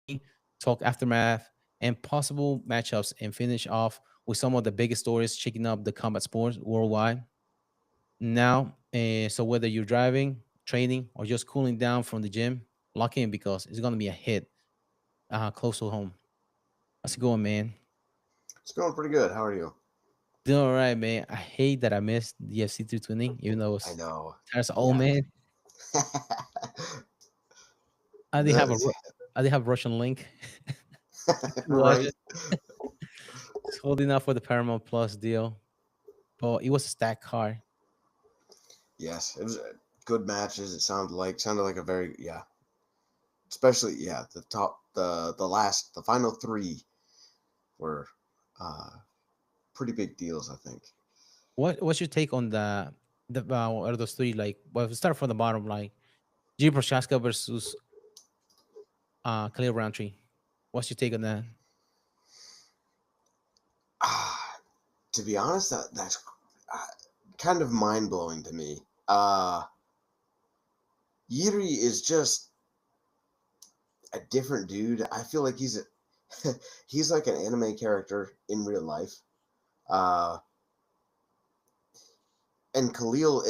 training, talk aftermath, and possible matchups, and finish off with some of the biggest stories shaking up the combat sports worldwide. Now, so whether you're driving, training, or just cooling down from the gym, lock in because it's gonna be a hit close to home. How's it going, man? It's going pretty good. How are you? Doing all right, man. I hate that I missed the FC 320, even though I it's know. tired of old Yeah. man. I didn't have a the, I didn't have Russian link to watch right? it. It's holding out for the Paramount Plus deal, but it was a stacked card. Yes, it was good matches. It sounded like a very especially the top the final three were uh pretty big deals. I think. What's your take on the out of those three? Like, well, if we start from the bottom, like G Prochaska versus Khalil Roundtree. What's your take on that? To be honest, that's uh, kind of mind blowing to me. Uh, Yuri is just a different dude. I feel like he's like an anime character in real life. Uh, and Khalil,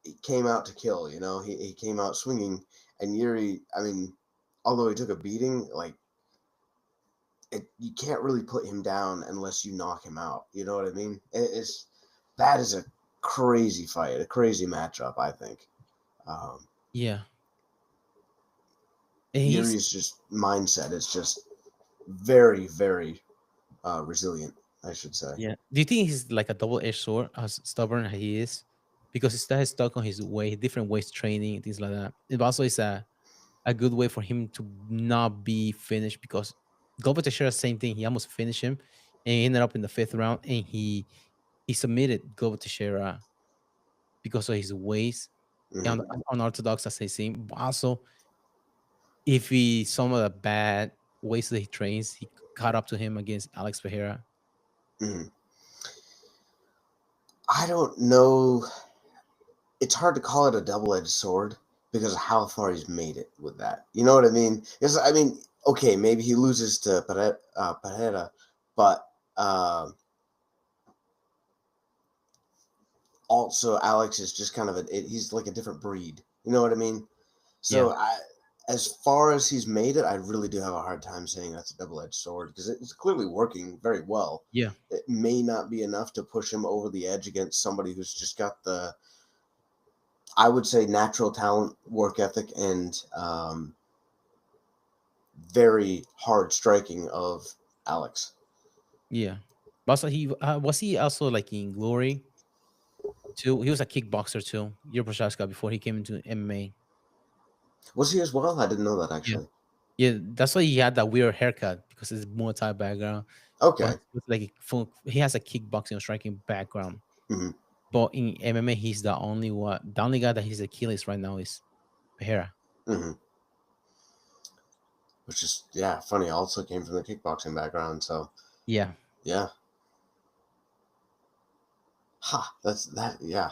he came out to kill. You know, he came out swinging. And Yuri, I mean, although he took a beating, like you can't really put him down unless you knock him out. You know what I mean? That is a crazy fight, a crazy matchup. I think Yeah, and he's Yuri's just mindset is just very, very resilient. I should say. yeah. Do you think he's like a double-edged sword, as stubborn as he is? Because he's still stuck on his way, different ways training and things like that. It also is a good way for him to not be finished because Glover Teixeira, same thing. He almost finished him and he ended up in the fifth round and he submitted Glover Teixeira because of his ways Hmm. unorthodox as I see. But also, if he some of the bad ways that he trains, he caught up to him against Alex Pereira. Hmm. I don't know. It's hard to call it a double-edged sword because of how far he's made it with that. You know what I mean? I mean, okay, maybe he loses to Pereira, but also Alex is just kind of he's like a different breed. You know what I mean? Yeah, So as far as he's made it, I really do have a hard time saying that's a double-edged sword because it's clearly working very well. yeah, It may not be enough to push him over the edge against somebody who's just got I would say, natural talent, work ethic, and very hard striking of Alex. yeah. But also, he was he also like in Glory too. He was a kickboxer too. Yuri Prochaska before he came into MMA. Was he as well? I didn't know that Yeah, actually. yeah. That's why he had that weird haircut because it's Muay Thai background. But Okay. it's like he has a kickboxing or striking background. Hmm. But in MMA, he's the only guy that he's Achilles right now is Pereira. Hmm. Which is funny. Also came from the kickboxing background, so Yeah, yeah. Ha. That's that. Yeah.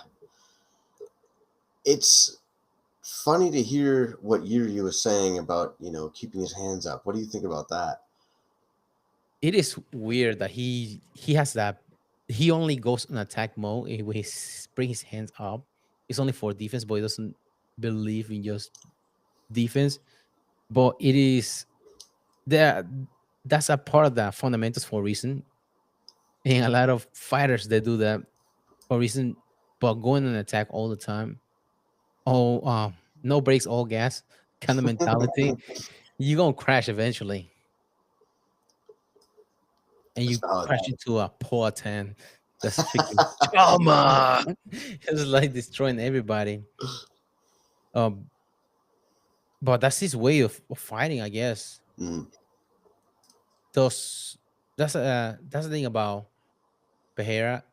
It's funny to hear what Yuri was saying about keeping his hands up. What do you think about that? it is weird that he has that. He only goes on attack mode when he bring his hands up. It's only for defense, but he doesn't believe in just defense. But it is that that's a part of the fundamentals for a reason. And a lot of fighters they do that for a reason. But going on attack all the time, oh, no breaks, all gas kind of mentality, you're gonna crash eventually, and That's you valid. crash into a poor 10 that's freaking trauma. It's like destroying everybody. Um, but that's his way of fighting, I guess. Mm. Those that's the thing about Pereira.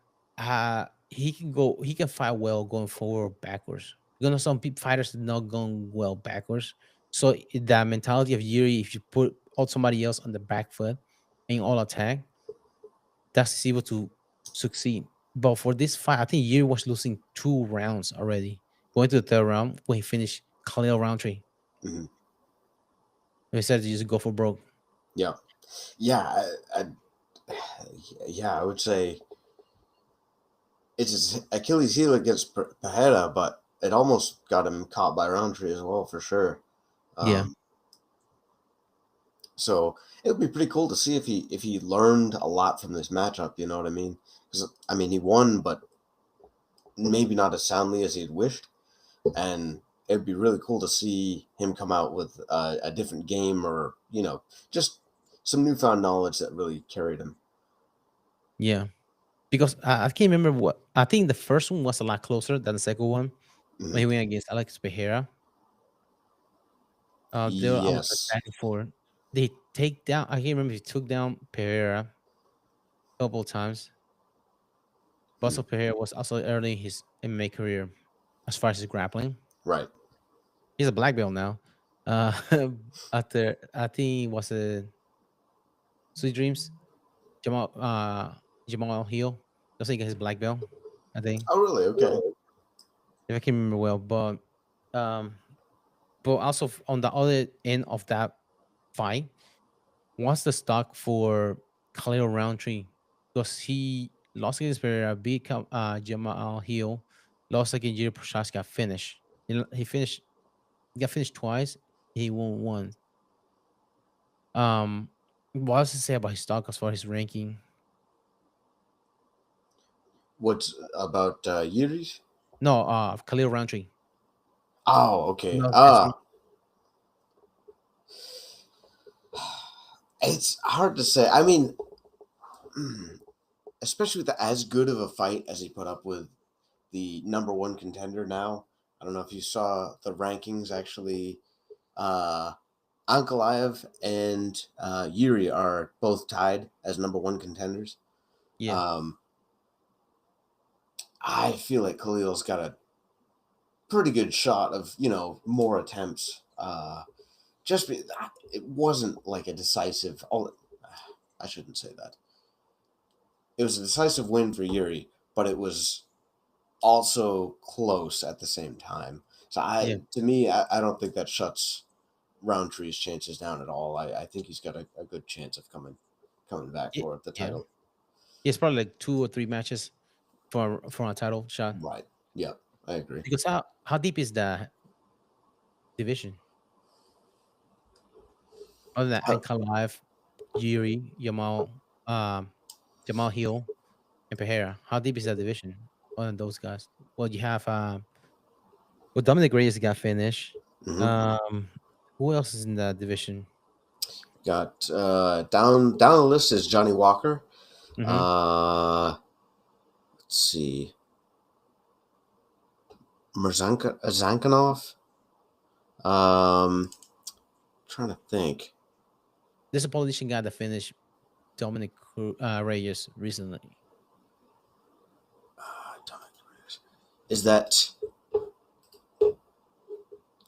He can fight well going forward or backwards. You know, some people fighters not going well backwards. So that mentality of Yuri, if you put all somebody else on the back foot and all attack, that's able to succeed. But for this fight, I think Yuri was losing 2 rounds already. Going to the third round when he finished Khalil Roundtree. Mm. He said to just go for broke. Yeah, yeah, yeah. I would say it's his Achilles heel against Pereira, but it almost got him caught by Roundtree as well for sure. Yeah, Um, so it would be pretty cool to see if he learned a lot from this matchup. You know what I mean? Because I mean he won, but maybe not as soundly as he'd wished, and it'd be really cool to see him come out with a different game, or just some newfound knowledge that really carried him. yeah. Because I can't remember what I think the first one was a lot closer than the second one when Mhm. he went against Alex Pereira. They were almost like Yes, back and forth. They take down. I can't remember if he took down Pereira a couple times. But Hmm. also Pereira was also early in his MMA career as far as his grappling. Right. He's a black belt now. Uh, after I think it was a Sweet Dreams. Jamal Hill. That's like his black belt. I think Oh, really? Okay. if I can remember well. Um, but also on the other end of that fight, what's the stock for Khalil Roundtree? Because he lost against Pereira, beat Jamal Hill, lost against Jiri Prochazka, got finished. He finished. He got finished twice. He won once. What else to say about his stock as far as his ranking? What's about Yuri? No, Khalil Roundtree. Oh, okay. No, that's me. It's hard to say. I mean, especially with as good of a fight as he put up with the number one contender now. I don't know if you saw the rankings actually. Uh, Ankalaev and Yuri are both tied as number one contenders. Yeah, Um, I feel like Khalil's got a pretty good shot of more attempts. Just it wasn't like a decisive. I shouldn't say that. It was a decisive win for Yuri, but it was also close at the same time. So yeah, to me, I don't think that shuts Roundtree's chances down at all. I think he's got a good chance of coming back yeah, for the yeah. title. It's probably like 2 or 3 matches for a title shot. Right. Yeah, I agree. Because how deep is the division? Other than Uh, Ankalaev, Yuri, Jamal Hill, and Pereira, how deep is that division? Other than those guys, well, you have well, Dominic Reyes got finished. mhm. Um, who else is in that division? Got down the list is Johnny Walker. Mm-hmm. Uh, let's see, Zankanov. Trying to think. There's a politician guy that finished Reyes recently. Is that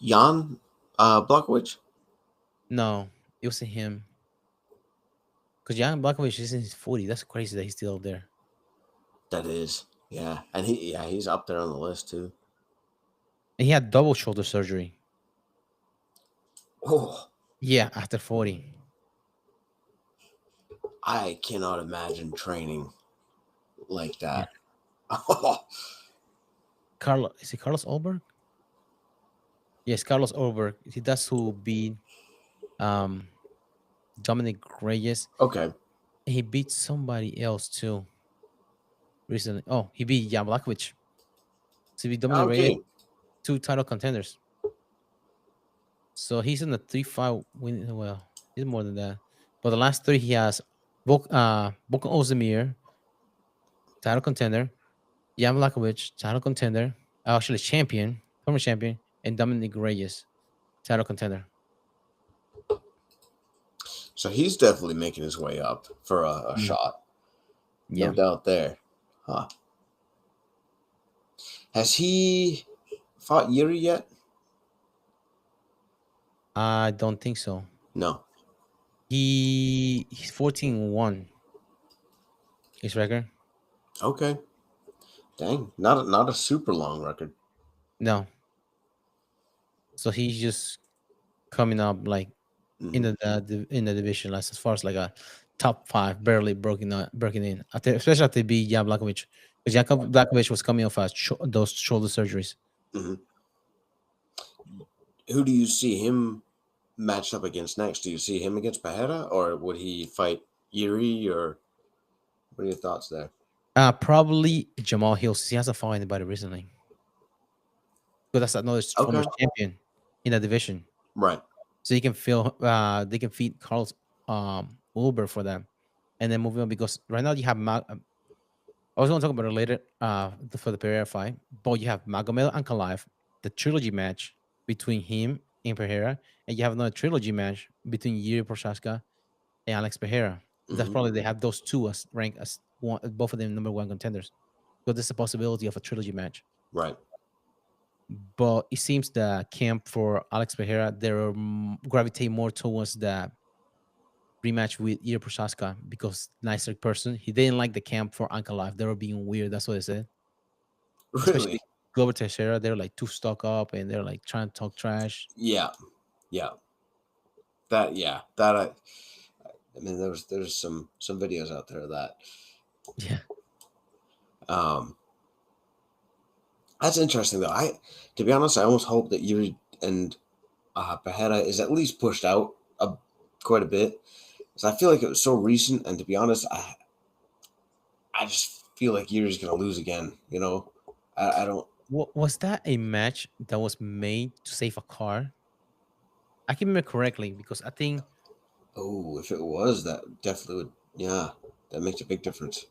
Jan Blachowicz? No, it wasn't him. Because Jan Blakovic is in his 40. That's crazy that he's still there. That is, yeah, and he's up there on the list too. And he had double shoulder surgery. Oh, Yeah, after 40. I cannot imagine training like Yeah. that. Is it Carlos Olberg? Yes, Carlos Olberg. That's who beat um Dominic Reyes. Okay, He beat somebody else too recently. Oh, he beat Jan Blachowicz. So he beat Dominic Reyes, okay. 2 title contenders. So he's in the 3-5 win. Well, he's more than that. But the last three he has Volkan Ozdemir, title contender, Jan Blachowicz, title contender, actually champion, former champion, and Dominic Reyes, title contender. So he's definitely making his way up for a Mm, shot, no yeah, doubt there. Huh? Has he fought Yuri yet? I don't think so. No. He's 14-1 his record. Okay. Dang, not a super long record. No, so he's just coming up like Hmm. in the division, like as far as like a top five, barely breaking in. Especially after they beat Jan Blakovic, because Jan Blakovic was coming off those shoulder surgeries. Hmm. Who do you see him matched up against next? Do you see him against Pereira, or would he fight Yuri, or what are your thoughts there? Probably Jamal Hill. Since he hasn't fought anybody recently, because that's another former Okay. champion in the division. Right. So you can feel they can feed Carlos Uber for them, and then moving on because right now you have I was going to talk about it later for the Pereira fight, but you have Magomed Ankalaev, the trilogy match between him and Pereira, and you have another trilogy match between Yuri Prochaska and Alex Pereira. That's Hmm. probably they have those two as ranked as one, both of them number one contenders. So there's a possibility of a trilogy match. Right. But it seems the camp for Alex Pereira they're gravitate more towards the rematch with Yuri Prochaska because nicer person. He didn't like the camp for Ankalaev. They were being weird. That's what they said. Especially Really? Glover Teixeira, they're like too stuck up and they're like trying to talk trash. Yeah. Yeah. That. Yeah. That. I mean, there's some videos out there of that. Yeah. Um, that's interesting though. To be honest, I almost hope that Yuri and Pereira is at least pushed out quite a bit. Because I feel like it was so recent, and to be honest, I just feel like Yuri's gonna lose again. You know, I don't. Was that a match that was made to save a car? I can remember correctly because I think Oh, if it was, that definitely would. Yeah, that makes a big difference.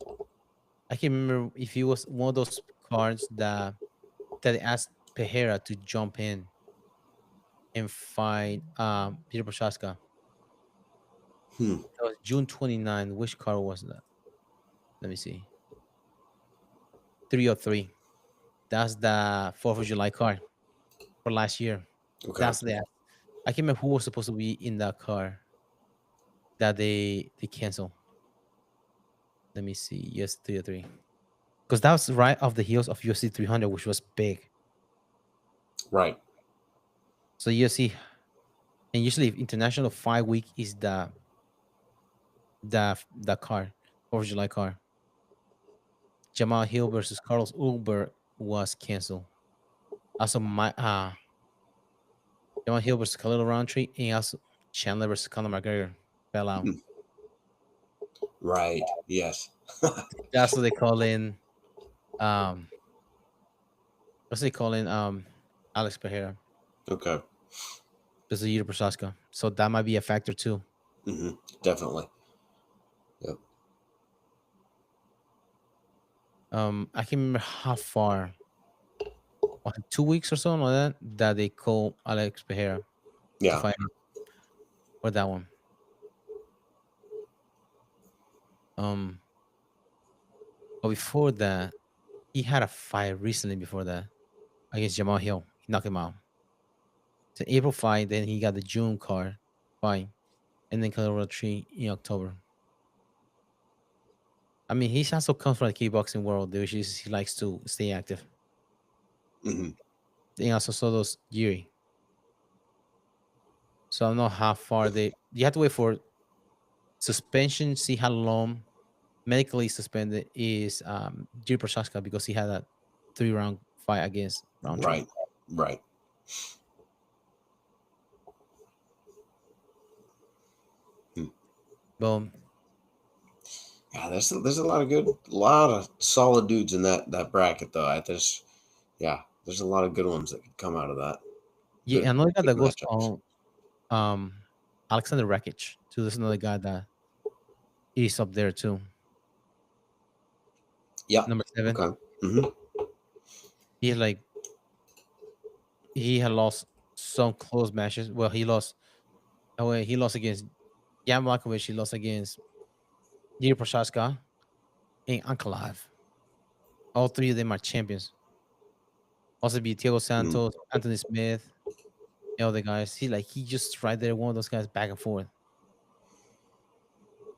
I can remember if it was one of those cards that asked Pereira to jump in and fight Peter Prochaska. Hmm. That was June 29. Which card was that? Let me see. 303. That's the 4th of July card for last year. Okay. That's the I can't remember who was supposed to be in that car that they canceled. Let me see. Yes, 303. Because that was right off the heels of UFC 300, which was big. Right. So UFC and usually international fight week is the car, 4th of July car. Jamal Hill versus Carlos Ulberg was canceled. Also, Jamal Hill versus Khalil Roundtree and also Chandler versus Conor McGregor fell out. Hmm. Right. Yes. That's what they call in. Um, what's they call in? Alex Pereira Okay. versus Yuri Prochaska. So that might be a factor too. Hmm. Definitely. Yep. I can remember how far, what, 2 weeks or something like that they call Alex Pereira to Yeah. fight him for that one. Um, but before that, he had a fight recently before that against Jamal Hill. He knocked him out. It's an April fight, then he got the June card fight, and then Colorado Tree in October. I mean, he also comes from the kickboxing world, which is he likes to stay active. Hmm. They also saw those Yuri. So I don't know how far they. You have to wait for suspension. See how long medically suspended is Yuri Prochaska because he had a 3 round fight against Roundtree. Right. Right. Hmm. Boom. Yeah. There's a lot of lot of solid dudes in that bracket though. There's a lot of good ones that could come out of that. Yeah, Good another guy good that goes matchups. on Alexander Rakic too. There's another guy that is up there too. Yeah. Number 7. Okay. Hmm. He's like he had lost some close matches. Well, he lost. Oh, wait, he lost against Jan Blachowicz. He lost against Yuri Prochaska and Ankalaev. All three of them are champions. Also be Thiago Hmm. Santos, Anthony Smith, and other guys. He just right there, one of those guys back and forth.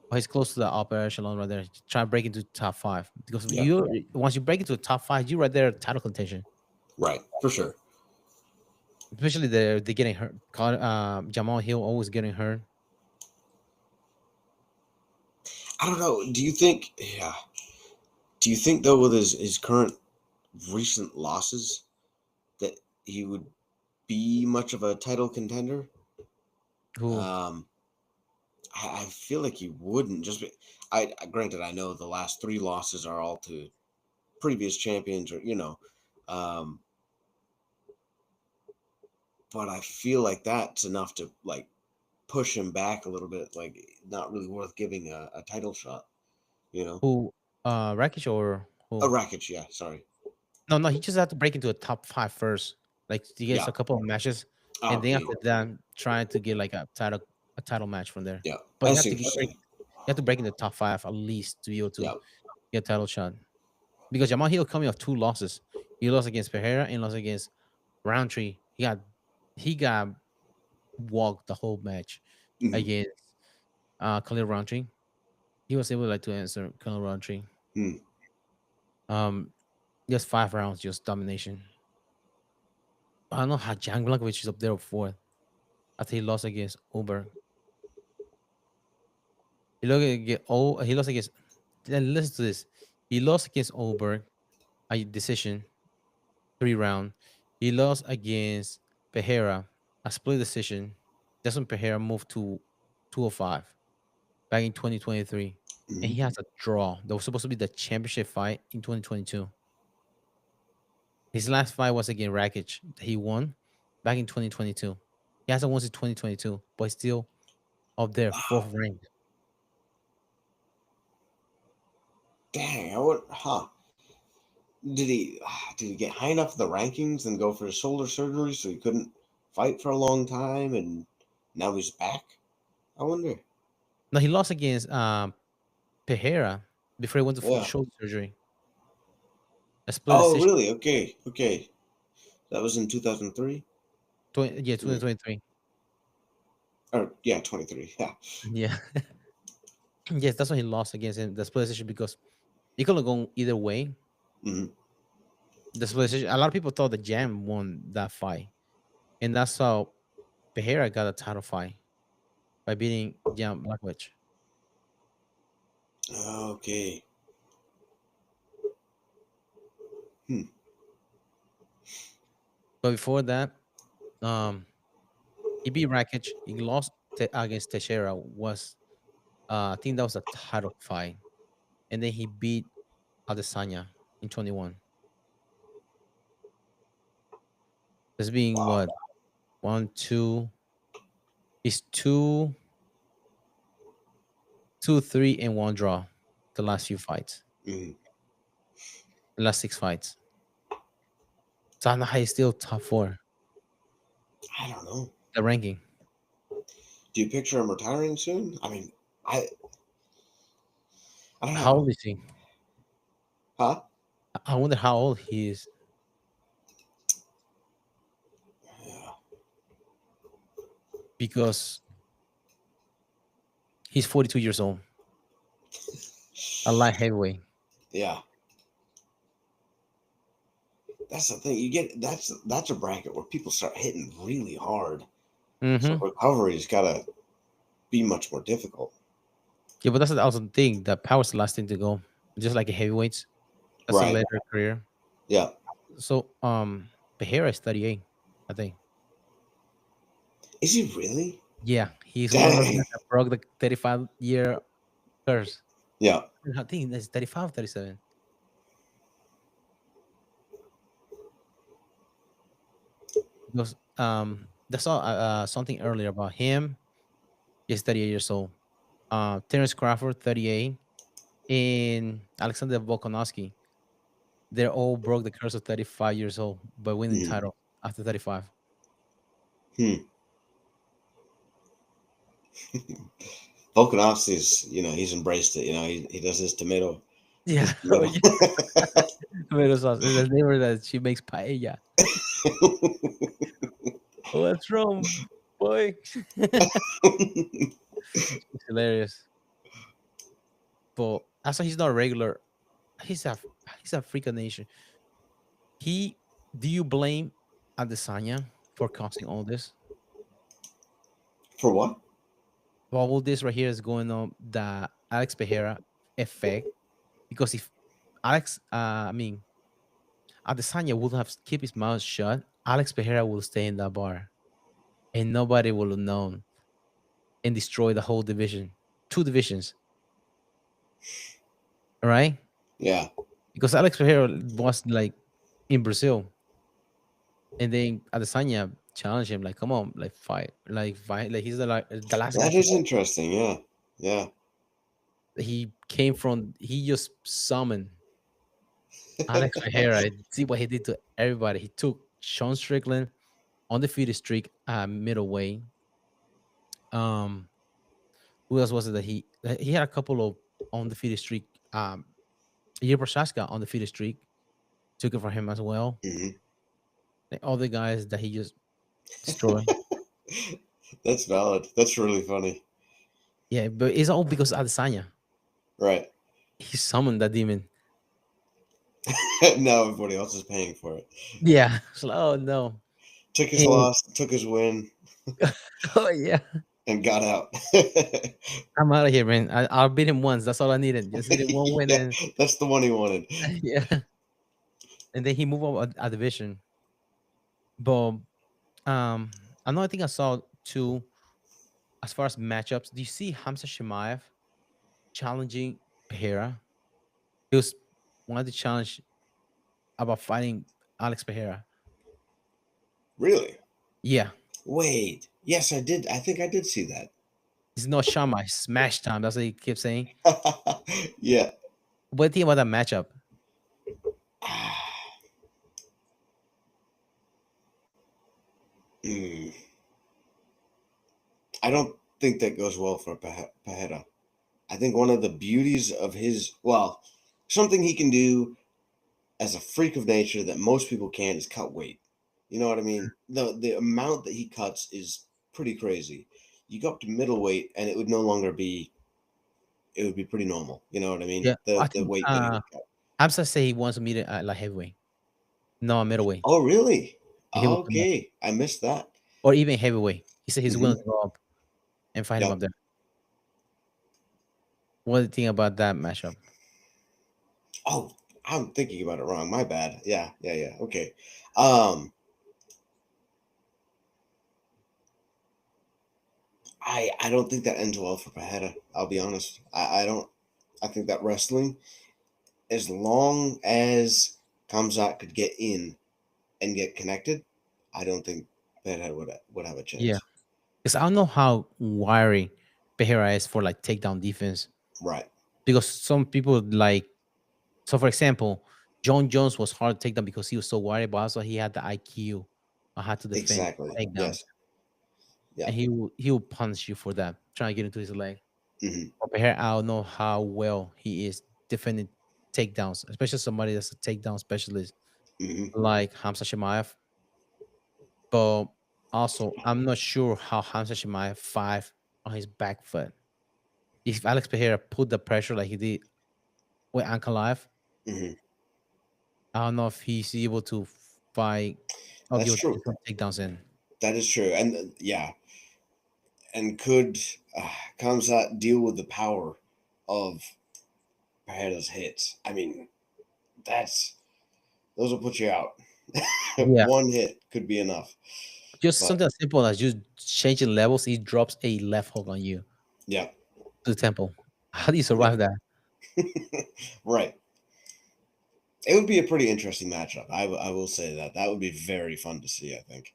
But he's close to the upper echelon right there. Try to break into top five. Because Yeah. you once you break into the top five, you right there title contention. Right. For sure. Especially they're getting hurt. Jamal Hill always getting hurt. I don't know. Do you think? Yeah. Do you think though, with his current recent losses, that he would be much of a title contender? Who Um, I feel like he wouldn't. Granted, I know the last three losses are all to previous champions, or um, but I feel like that's enough to like push him back a little bit. Like not really worth giving a title shot. You know, who Rakic or a who? Rakic. Yeah, sorry. No, no, he just had to break into a top five first. Like he gets Yeah. a couple of matches, and then Okay. after that, trying to get like a title match from there. Yeah. But I you have see to what you're break. saying. You have to break in the top five at least to be able to Yeah. get a title shot. Because Jamal Hill coming off two losses. He lost against Pereira and lost against Roundtree. He got walked the whole match Mhm. against Khalil Roundtree. He was able like to answer Khalil Roundtree. Hmm. Um, just 5 rounds, just domination. I don't know how Jan Blankovic is up there fourth after he lost against Uber. He lost against. Then listen to this. He lost against Oberg, a decision, 3 round. He lost against Pereira, a split decision. That's when Pereira moved to 205 back in 2023. And Hmm. he has a draw. That was supposed to be the championship fight in 2022. His last fight was against Rakic. He won back in 2022. He hasn't won since 2022, but he's still up there, fourth Wow. ranked. Dang. I would. Huh. Did he get high enough in the rankings and go for his shoulder surgery so he couldn't fight for a long time and now he's back? I wonder. No, he lost against Pereira before he went to Yeah. shoulder surgery. A split Oh, decision. really? Okay. Okay. That was in 2003. 2023. Or yeah, 23. Yeah. Yeah. Yes, that's when he lost against him. The split decision because it could have gone either way. Hmm. The split decision. A lot of people thought the Jam won that fight, and that's how Pereira got a title fight by beating Jam Blackwitch. Okay. Hmm. But before that, um, he beat Rakic. He lost against Teixeira. Was I think that was a title fight, and then he beat Adesanya in 21. This being Wow. what, one, two. He's two, three, and one draw. The last few fights, Hmm. the last six fights. Tanahashi is still top four. I don't know. The ranking. Do you picture him retiring soon? I mean, I I don't How know. old is he? Huh? I wonder how old he is Yeah. because he's 42 years old. A light heavyweight. Yeah. That's the thing. You get that's a bracket where people start hitting really hard. So Mm-hmm. recovery's gotta be much more difficult. Yeah, but that's also the thing. The power's the last thing to go. Just like a heavyweights. That's a Right. later career. Yeah. So Pereira is 38, I think. Is he really? Yeah, he's one of those Dang. guys that broke the 35-year curse. Yeah. I think that's 35, 37. Because that's all something earlier about him. He's 38 years old. Terence Crawford, 38, and Alexander Volkanovski. They all broke the curse of 35 years old by winning Mhm. title after 35. Hmm. Volkanovski's, he's embraced it. He does his tomato, Yeah, his oh tomato. yeah, tomato sauce. And the neighbor that she makes paella. What's wrong, boy? It's hilarious. But also, he's not regular. He's a he's a freak of nation. He Do you blame Adesanya for causing all this. For what? Well, all this right here is going on the Alex Pereira effect because if Alex, I mean, Adesanya would have kept his mouth shut, Alex Pereira will stay in that bar and nobody will have known and destroy the whole division, two divisions, right? Yeah. Because Alex Pereira was like in Brazil, and then Adesanya challenged him like, "Come on, like fight, like he's the last guy That to is go." interesting. Yeah. Yeah. He came from, he just summoned Alex Pereira. See what he did to everybody. He took Sean Strickland, undefeated streak, middleweight. Um, who else was it that he had a couple of undefeated streak? Yuri Prochaska undefeated streak took it from him as well. Hmm. The other guys that he just destroyed. That's valid. That's really funny. Yeah, but it's all because of Adesanya. Right. He summoned that demon. Now everybody else is paying for it. Yeah. It's like, oh no. Took his And loss, took his win, oh yeah. and got out. I'm out of here, man. I'll beat him once. That's all I needed. Just needed one win Yeah, and that's the one he wanted. yeah. And then he moved up a division. But another thing I saw too, as far as matchups, do you see Hamza Shemaev challenging Pereira? He was wanted to challenge about fighting Alex Pereira. Really? Yeah. Wait. Yes, I did. I think I did see It's not Shama, it's smash time. That's what he keeps saying. that. Yeah. What do you think about that matchup? Mm. I don't think that goes well for Pajeda. I think one of the beauties of his, well, something he can do as a freak of nature that most people can't is cut weight. You know what I mean? The amount that he cuts is pretty crazy. You go up to middleweight and it would no longer be, it would be pretty normal. You know what I mean? Yeah, I The think weight that he would cut. Hamza say he wants to meet it at like heavyweight, no middleweight. Oh, really? He will come up, Okay. I missed that. or even heavyweight. He said he's willing Hmm. to go up and fight him up Yep. there. What do you think about that matchup? Oh, I'm thinking about it wrong. My bad. Yeah, yeah, yeah. Okay. Um, I don't think that ends well for Pajeda. I'll be honest. I don't. I think that wrestling, as long as Kamzat could get in and get connected, I don't think Pajeda would have a Yeah, chance. because I don't know how wiry Pereira is for like takedown defense. Right. Because some people like, so for example, John Jones was hard to take down because he was so wiry, but also he had the IQ on how to defend Exactly. takedowns, Yes. Yeah. and he will punish you for that, trying to get into his leg. Hmm. But here, I don't know how well he is defending takedowns, especially somebody that's a takedown specialist Hmm. like Hamza Shemaev. But also, I'm not sure how Hamza Shemaev five on his back foot. If Alex Pereira put the pressure like he did with Ankalaev, Hmm. I don't know if he's able to fight or That's give true. different takedowns in. That is true. And yeah, and could Kamzat deal with the power of Pajeda's hits? I mean, that's those will put you out. Yeah, One hit could be enough. just But something as simple as just changing levels. He drops a left hook on you yeah, to the temple. How do you yeah, survive that? right. It would be a pretty interesting matchup. I will say that that would be very fun to see. I think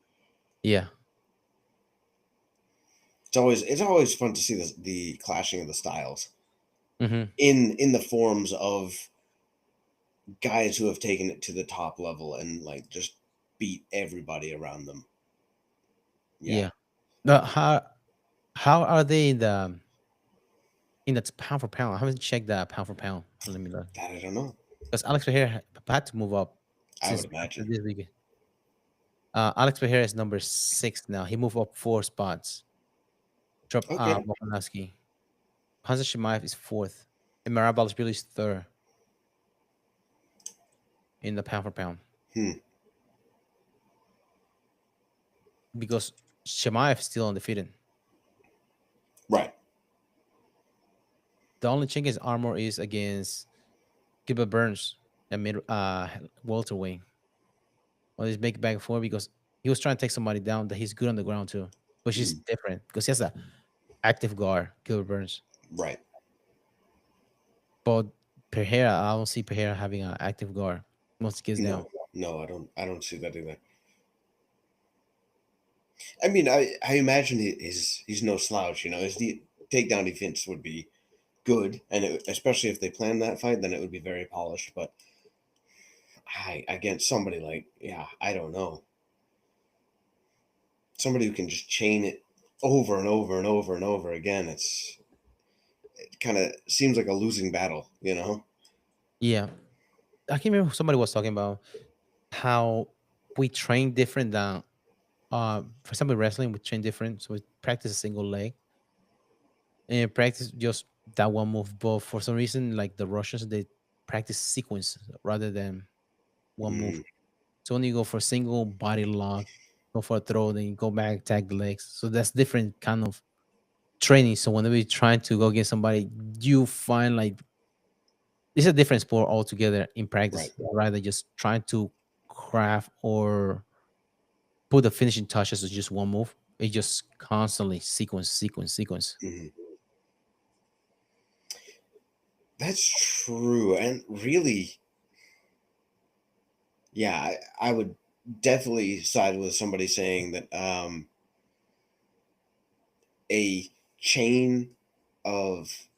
Yeah. it's always fun to see the clashing of the styles Hmm. in the forms of guys who have taken it to the top level and like just beat everybody around them. Yeah, Yeah. Now, how are they in the pound for pound? I haven't checked that pound for pound. Let me look. that I don't know. Because Alex Pereira had to move up I would since after imagine. this week. Alex Pereira is number 6 now. He moved up 4 spots. Drop Okay. Volkanovski. Hamza Shemaev is fourth. And Marab Balashvili is third in the pound for pound. Hmm. because Shemaev is still undefeated. Right. The only chink in his armor is against Gilbert Burns and mid welterweight. Well, he's making back and forth because he was trying to take somebody down that he's good on the ground too, which is Mhm. different because he has a active guard, Gilbert Burns. Right. But Pereira, I don't see Pereira having an active guard once he gets down. No, no, I don't see that either. I mean, I imagine he's no slouch. You know, his takedown defense would be good, and especially if they plan that fight, then it would be very polished. But I against somebody like, yeah, I don't know, somebody who can just chain it over and over and over and over again. It kind of seems like a losing battle. You know. Yeah, I can remember somebody was talking about how we train different than for example wrestling we train different, so we practice a single leg and practice just that one move. But for some reason, like the Russians, they practice sequence rather than one move. Mm, So when you go for a single body lock, go for a throw, then you go back, tag the legs. So that's different kind of training. So whenever you're trying to go against somebody, you find like it's a different sport altogether in right. practice, rather than just trying to craft or put the finishing touches as just one move. It just constantly sequence, sequence, sequence. Mhm. That's true, and really, yeah, I would definitely side with somebody saying that a chain of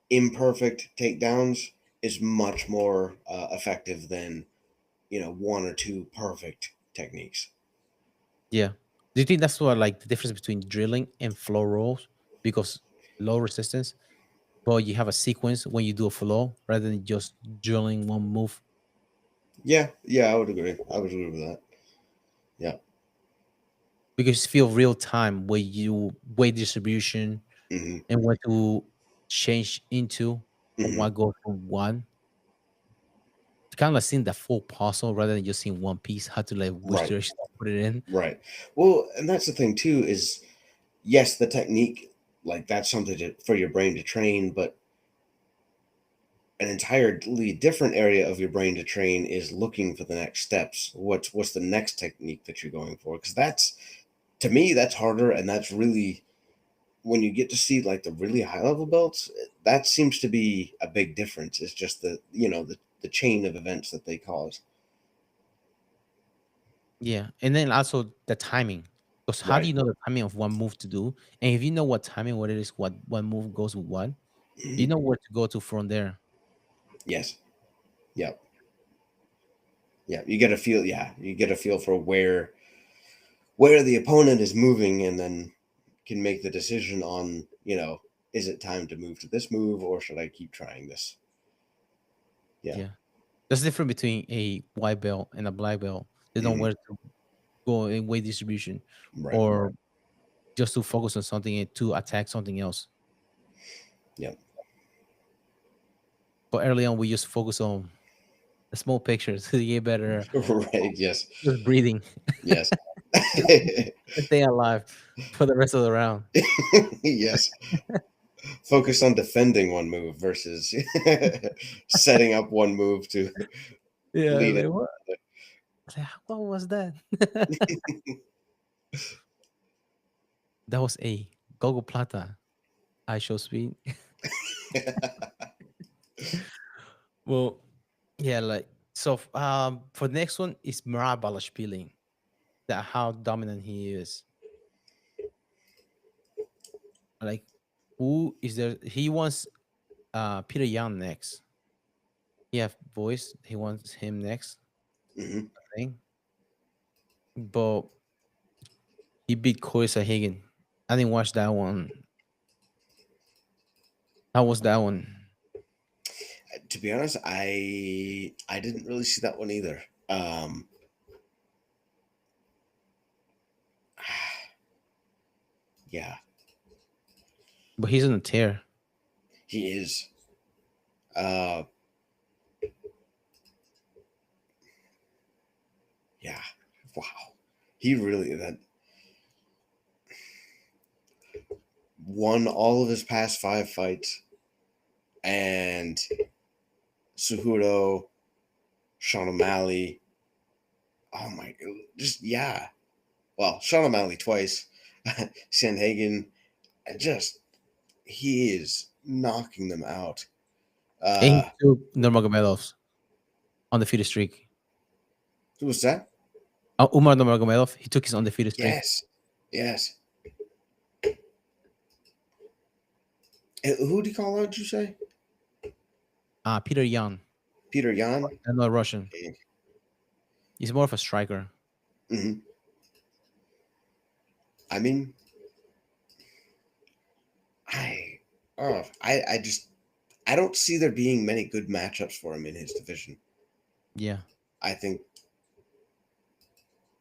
imperfect takedowns is much more effective than one or two perfect techniques. Yeah. Do you think that's what like the difference between drilling and flow rolls? Because low resistance, but you have a sequence when you do a flow rather than just drilling one move. Yeah, yeah, I would agree. I would agree with that. Yeah. Because you feel real time where you weight distribution Hmm. and what to change into or Hmm. what goes from one. Kind of like seeing the full puzzle rather than just seeing one piece, how to like which Right, direction to put it in. right. Well, and that's the thing too is yes, the technique, like that's something for your brain to train, but an entirely different area of your brain to train is looking for the next steps. What's the next technique that you're going for? Because that's, to me, that's harder, and that's really when you get to see like the really high level belts. That seems to be a big difference. It's just the chain of events that they cause. Yeah. And then also the timing. Because how do Right. you know the timing of one move to do? And if you know what timing, what it is, what one move goes with what, you Mhm. know where to go to from there. Yes. Yep. Yeah. You get a feel. Yeah. You get a feel for where the opponent is moving, and then can make the decision on, is it time to move to this move or should I keep trying this? Yeah. Yeah. There's a difference between a white belt and a black belt. They know Hmm. where to go in weight distribution Right. or just to focus on something and to attack something else. Yep. But early on, we just focus on the small pictures to get better, Right. Yes. just breathing, Yes. stay alive for the rest of the round. Yes. Focus on defending one move versus setting up one move to Yeah, lead it. like what? Like, what was that? That was a Gogo Plata I show speed. Well, yeah, like so. For the next one is Murad Balashvili. That how dominant he is. Like, who is there? He wants Peter Young next. He have voice. He wants him next. Hmm. I think, but he beat Corey Sahagan. I didn't watch that one. How was that one? To be honest, I didn't really see that one either. Yeah, But he's on a tear. he is. Uh, yeah, wow. He really that. won all of his past 5 fights, and Cejudo, Sean O'Malley. Oh my god, just yeah. Well, Sean O'Malley twice, Sandhagen, just he is knocking them out. And he took Nurmagomedov's undefeated streak. Who was that? Umar Nurmagomedov, he took his undefeated streak. Yes, yes. Who do you call out? Did you say Peter Yan, Peter Yan? another Russian. Okay. He's more of a striker. hmm I mean, I just I don't see there being many good matchups for him in his division. Yeah. I think,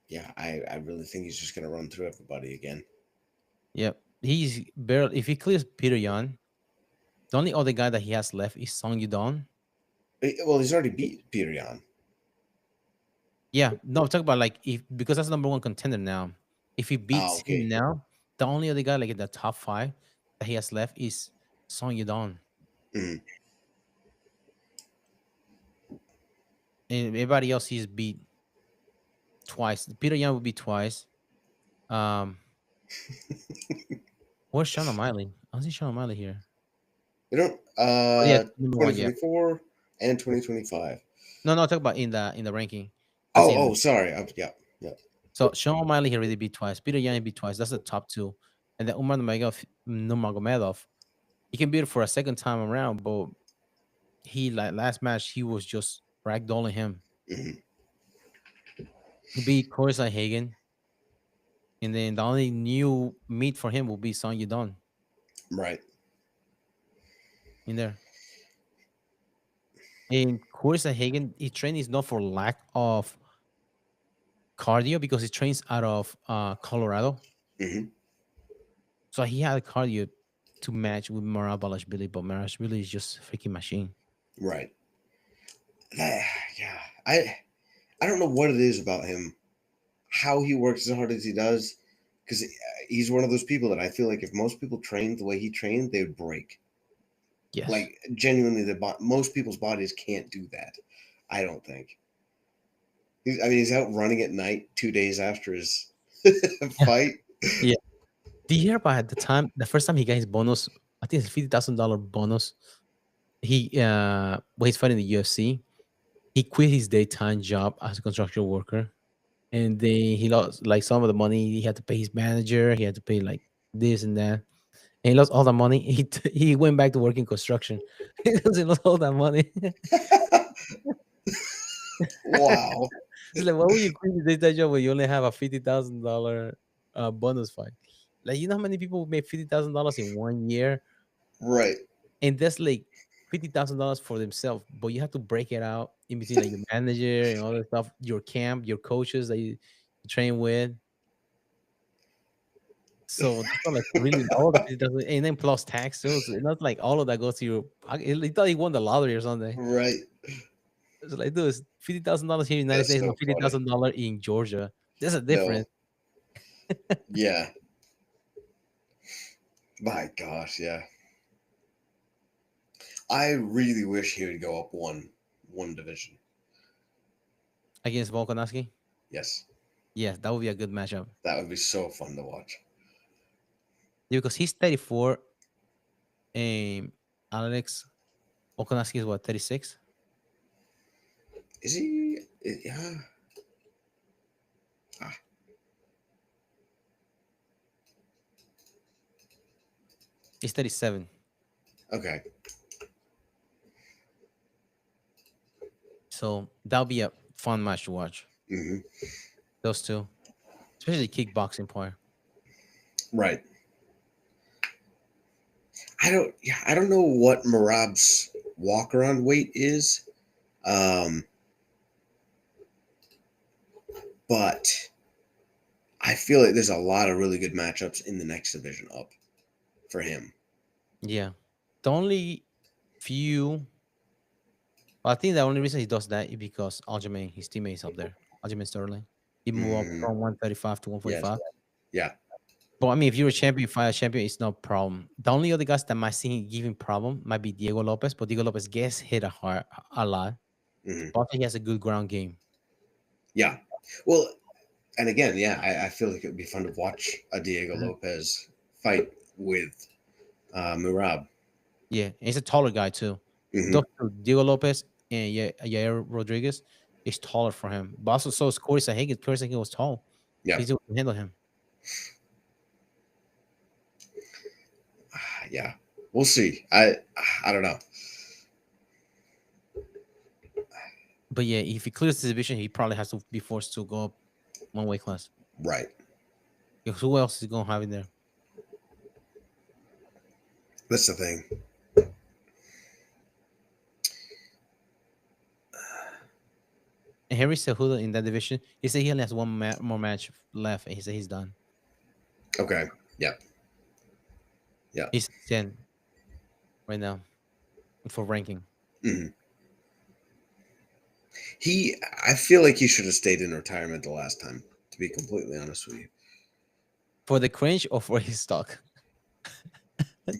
yeah, I really think he's just gonna run through everybody again. Yep. He's barely, if he clears Peter Yan, the only other guy that he has left is Song Yudong. Well, he's already beat Peter Yan. Yeah, no, talk about like if because that's the number one contender now. If he beats okay. him now, the only other guy like in the top 5 that he has left is Song Yudong. Mhm. And everybody else he's beat twice. Peter Yan will be twice. Where's Sean O'Malley? I don't see Sean O'Malley here. You know, Oh, yeah, number 1, yeah. 2024 and 2025. No, talk about in the ranking. That's Oh, in- sorry. Yeah. So Sean O'Malley he already beat twice. Peter Yan beat twice. That's the top 2. And then Umar Nurmagomedov, he can beat it for a second time around, but he like last match he was just ragdolling him. Mhm. He beat Corey Hagen, and then the only new meet for him will be Song Yudong Right. in there. And Corey Hagen, his training is not for lack of cardio because he trains out of Colorado. hmm So he had cardio to match with Marab Balashvili, but Balashvili is just a freaking machine. Right. Yeah. I don't know what it is about him, how he works as hard as he does, because he's one of those people that I feel like if most people trained the way he trained, they would break. Yes. Like genuinely, most people's bodies can't do that. I don't think. He's out running at night 2 days after his fight. Did you hear about the first time he got his bonus? I think it's $50,000 bonus. He when he's fighting the UFC, he quit his daytime job as a construction worker, and then he lost like some of the money. He had to pay his manager. He had to pay like this and that, and he lost all the money. He went back to working construction. He doesn't lost all that money. Wow. It's like, why would you quit your daytime job when you only have a $50,000 bonus fight? Like, you know how many people made $50,000 in 1 year, Right. and that's like $50,000 for themselves. But you have to break it out in between like your manager and all that stuff, your camp, your coaches that you train with. So it's not like really all the 50,000, and then plus tax too. So it's not like all of that goes to your pocket. He thought he won the lottery or something. Right. It's like, dude, it's $50,000 here in the United That's States, so not $50,000 in Georgia. There's a difference. No. Yeah. My gosh, yeah. I really wish he would go up one division. Against Volkanovski? Yes. Yes, that would be a good matchup. That would be so fun to watch. Yeah, because he's 34 and Alex Volkanovski is what, 36? Is he? Yeah. He's 37. Okay. So that'll be a fun match to watch. hmm Those two. Especially kickboxing part. Right. I don't know what Marab's walk around weight is. But I feel like there's a lot of really good matchups in the next division up for him. Yeah. The only few I think the only reason he does that is because Aljamain, his teammate, is up there. Aljamain Sterling. He moved up from 135 to 145. Yeah. But I mean, if you're a champion, fight a champion, it's no problem. The only other guys that might see him giving problem might be Diego Lopez, but Diego Lopez gets hit a lot. Mhm. But he has a good ground game. Yeah. Well, and again, yeah, I feel like it would be fun to watch a Diego Mhm. Lopez fight with Murab. Yeah, and he's a taller guy too. Hmm. Those two, Diego Lopez and Yair Rodriguez is taller for him. But also, so is Corey Sahagan. Corey Sahagan was tall. Yeah. He's able to handle him. Yeah. We'll see. I don't know. But yeah, if he clears the division, he probably has to be forced to go up one weight class. Right. Because who else is going to have in there? That's the thing. And Henry Cejudo in that division, he said he only has one more match left, and he said he's done. Okay. Yeah. Yeah. He's 10 right now for ranking. Hmm. I feel like he should have stayed in retirement the last time, to be completely honest with you. For the cringe or for his stock?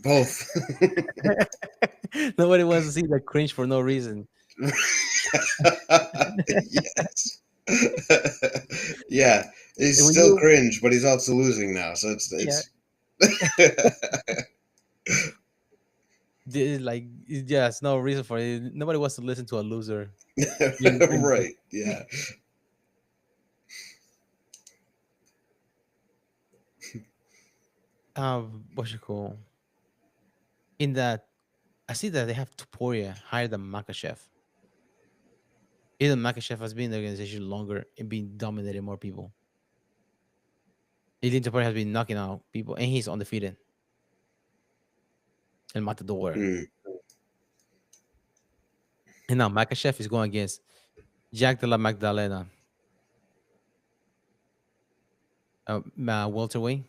Both. Nobody wants to see the cringe for no reason. Yes. Yeah. He's And when still you, cringe, but he's also losing now. So yeah, like, yeah, it's no reason for it. Nobody wants to listen to a loser. being cringy. Right. Yeah. What you call in that? I see that they have Tuporia higher than Makachev. Even Makachev has been in the organization longer and been dominating more people. Ilin Tuporia has been knocking out people, and he's undefeated. El Matador. Mm, And now Makachev is going against Jack de la Magdalena, welterweight.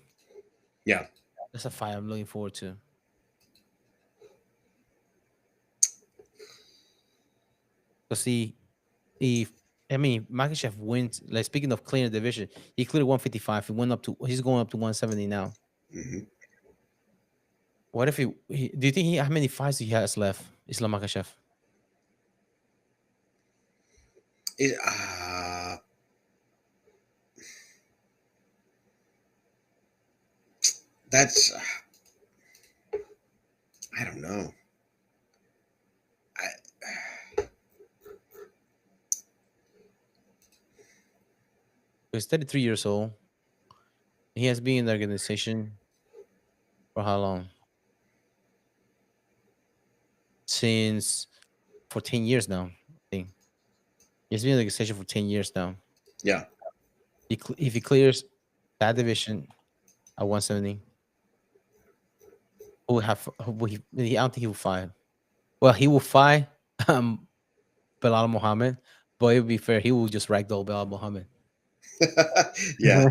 yeah. That's a fight I'm looking forward to. Because see, if I mean Makachev wins, like speaking of clearing the division, he cleared 155. He went up to he's going up to 170 now. Hmm. What if do you think how many fights he has left, Islam Makachev? It, that's I don't know. I, He's 33 years old. He has been in the organization for how long? Since for 10 years now, I think. He's been in the organization for 10 years now. yeah. If he clears that division at 170, who will have I don't think he will fight. Well, he will fight um Belal Muhammad, but it would be fair, he will just ragdoll Belal Muhammad. Yeah.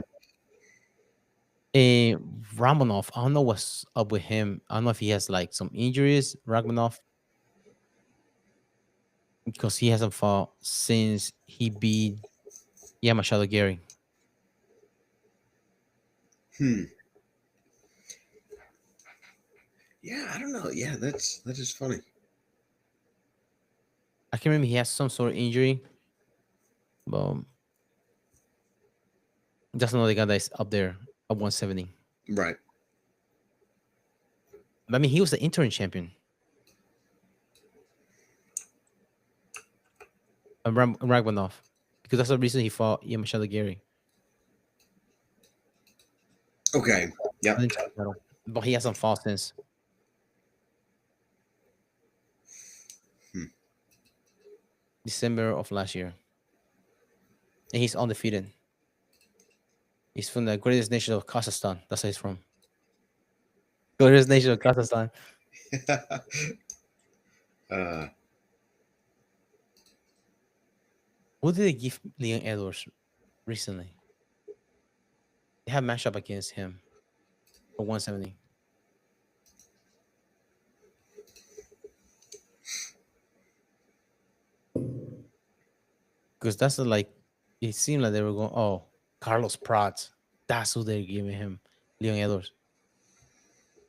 And Ramonov, I don't know what's up with him. I don't know if he has like some injuries, Ramonov, because he hasn't fought since he beat Machado Gary. Hmm. Yeah, I don't know. Yeah, that is funny. I can remember he has some sort of injury, but that's another guy that's up there at 170. Right. But I mean, he was the interim champion. Ramonov, because that's the reason he fought Machado Gary. Okay. Yeah. But he hasn't fought since. Hmm. December of last year. And he's undefeated. He's from the greatest nation of Kazakhstan. That's where he's from. Greatest nation of Kazakhstan. uh, Who did they give Leon Edwards recently? They have matchup against him for 170. Because like, it seemed like they were going, oh, Carlos Prats. That's who they're giving him. Leon Edwards,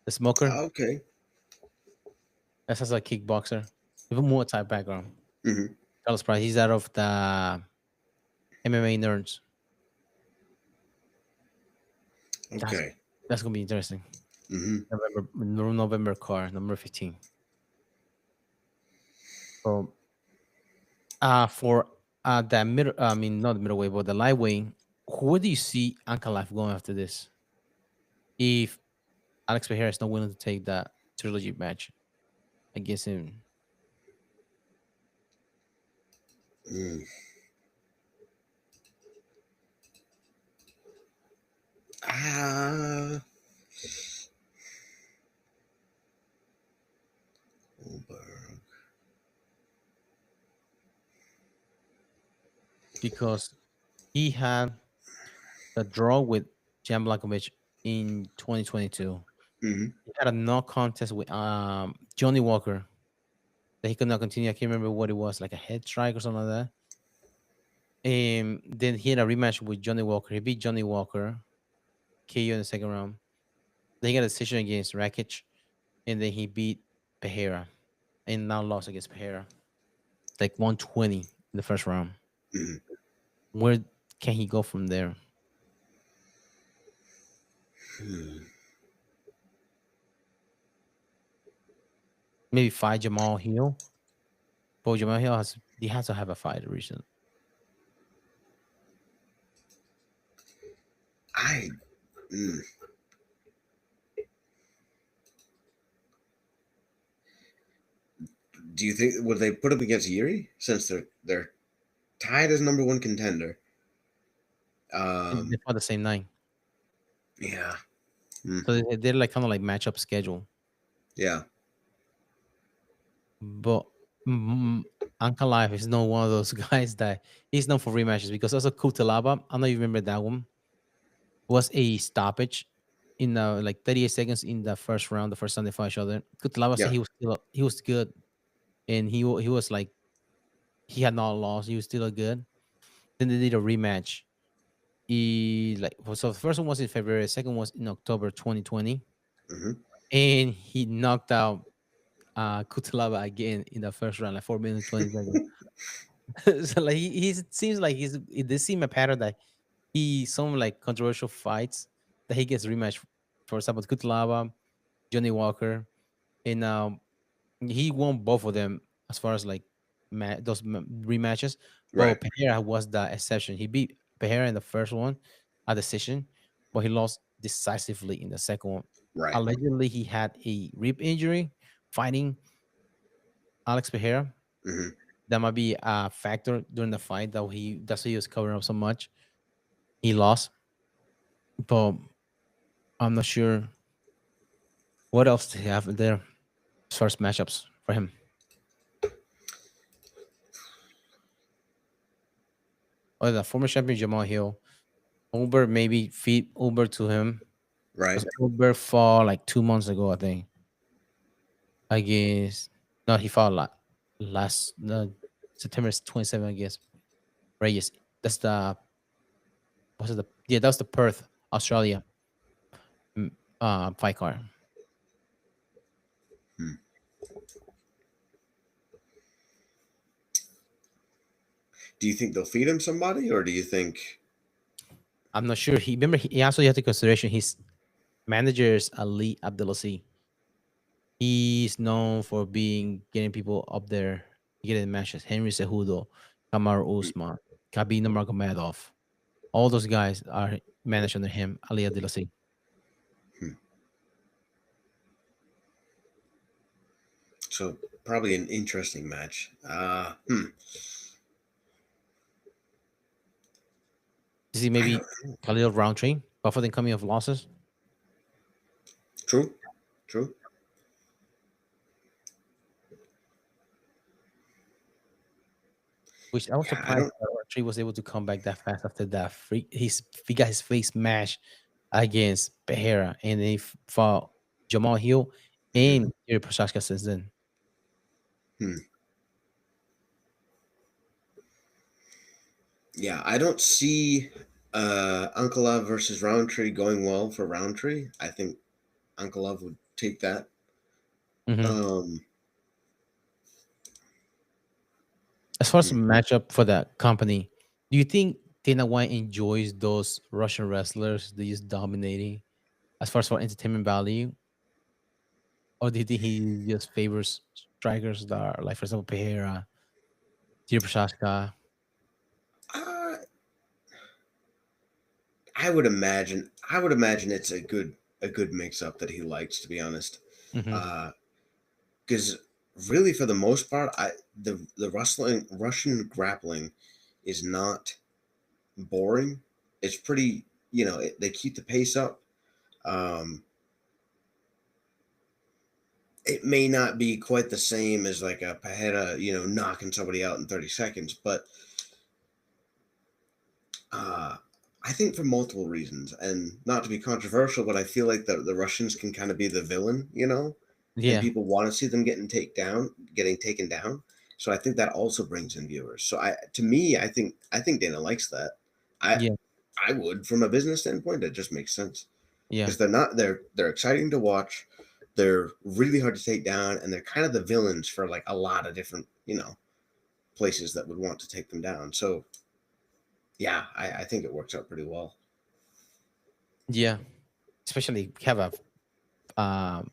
the smoker. Okay. That's as a kickboxer, even more type background. Hmm. Carlos Price, he's out of the MMA nerds. That's Okay. that's gonna be interesting. Hmm. November car number 15. So for the middle, I mean not the middleweight, but the lightweight, who do you see Ankalaev going after this? If Alex Pereira is not willing to take that trilogy match against him, Mm. Ah. Goldberg. because he had the draw with Jan Blachowicz in 2022. Hmm. He had a no contest with Johnny Walker that he could not continue. I can't remember what it was, like a head strike or something like that. And then he had a rematch with Johnny Walker. He beat Johnny Walker, KO in the second round. Then he got a decision against Rakic, and then he beat Pereira, and now lost against Pereira. Like 120 in the first round. Hmm. Where can he go from there? Hmm. Maybe fight Jamal Hill. But Jamal Hill has to have a fight recently. I. Mm. Do you think would they put him against Yuri since they're tied as number one contender? They fought the same night. Yeah. So they're like kind of like matchup schedule. Yeah. But Uncle Life is not one of those guys that he's known for rematches because also Kutalaba, I don't know if you remember that one, was a stoppage in like 38 seconds in the first round, the first time they fought each other. Kutalaba said Yeah. he was good, and he was like he had not lost, he was still good. Then they did a rematch. So the first one was in February, the second was in October 2020, Hmm. and he knocked out Kutalaba again in the first round, like 4 minutes 20 seconds. So like he seems like it does seem a pattern that he some like controversial fights that he gets rematch. For example, Kutalaba, Johnny Walker, and he won both of them as far as like rematches. Right. But Pereira was the exception. He beat Pereira in the first one, a decision, but he lost decisively in the second one. Right. Allegedly, he had a rib injury fighting Alex Pereira. Hmm. That might be a factor during the fight that's why he was covering up so much. He lost, but I'm not sure what else to have there as far as matchups for him. Or the former champion Jamal Hill, Uber maybe feed Uber to him Right. because Uber fought like 2 months ago, I think. Against no, he fought last no, September 27th against Reyes. That's the was it the yeah that was the Perth, Australia fight card. Hmm. Do you think they'll feed him somebody, or do you think? I'm not sure. He also had to consideration his manager is Ali Abdelaziz. He's known for being getting people up there, getting matches. Henry Cejudo, Kamaru Usman, Khabib Nurmagomedov. All those guys are managed under him, Ali Abdelaziz. Hmm. So probably an interesting match. You see, I don't maybe know. Khalil Roundtree, but for them coming off losses, True. True. which I was Yeah. I surprised don't. that Roundtree was able to come back that fast after that. He got his face smashed against Pereira, and then he fought Jamal Hill Mhm. and Yuri Prochazka since then. Hmm. Yeah. I don't see. Uncle versus Roundtree going well for Roundtree. I think Uncle would take that. Mhm. Um, As far as the hmm. matchup for that company, do you think Dana White enjoys those Russian wrestlers that just dominating as far as for entertainment value? Or do you think he just favors strikers that are like, for example, Pereira, Jiri Prochazka? Uh, I would imagine it's a good mix up that he likes, to be honest. Hmm. Because really, for the most part, the Russian grappling is not boring. It's pretty, they keep the pace up. Um, it may not be quite the same as like a Pajeda, knocking somebody out in 30 seconds, but uh, I think for multiple reasons, and not to be controversial, but I feel like the Russians can kind of be the villain, and Yeah, people want to see them getting taken down. So I think that also brings in viewers. So to me, I think Dana likes that. I yeah, I would, from a business standpoint, it just makes sense yeah, because they're exciting to watch. They're really hard to take down, and they're kind of the villains for like a lot of different places that would want to take them down. So yeah, I think it works out pretty well. yeah. Especially we have a um,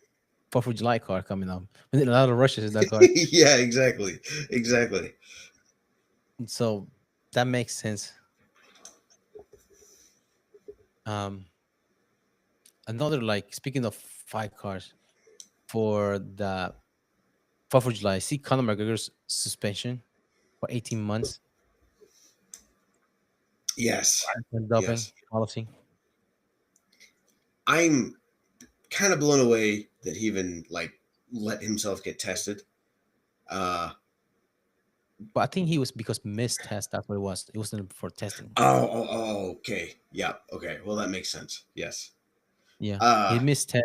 4th of July card coming up. We need a lot of rushes in that card. Yeah, exactly. So that makes sense. Um, Another, like, speaking of fight cards for the 4th of July, see Conor McGregor's suspension for 18 months Yes, and doping yes. policy. I'm kind of blown away that he even like let himself get tested. Uh But I think he was because missed test. That's what it was. It wasn't for testing. okay. Yeah, okay. Well, that makes sense. Yes. Yeah, he Uh missed test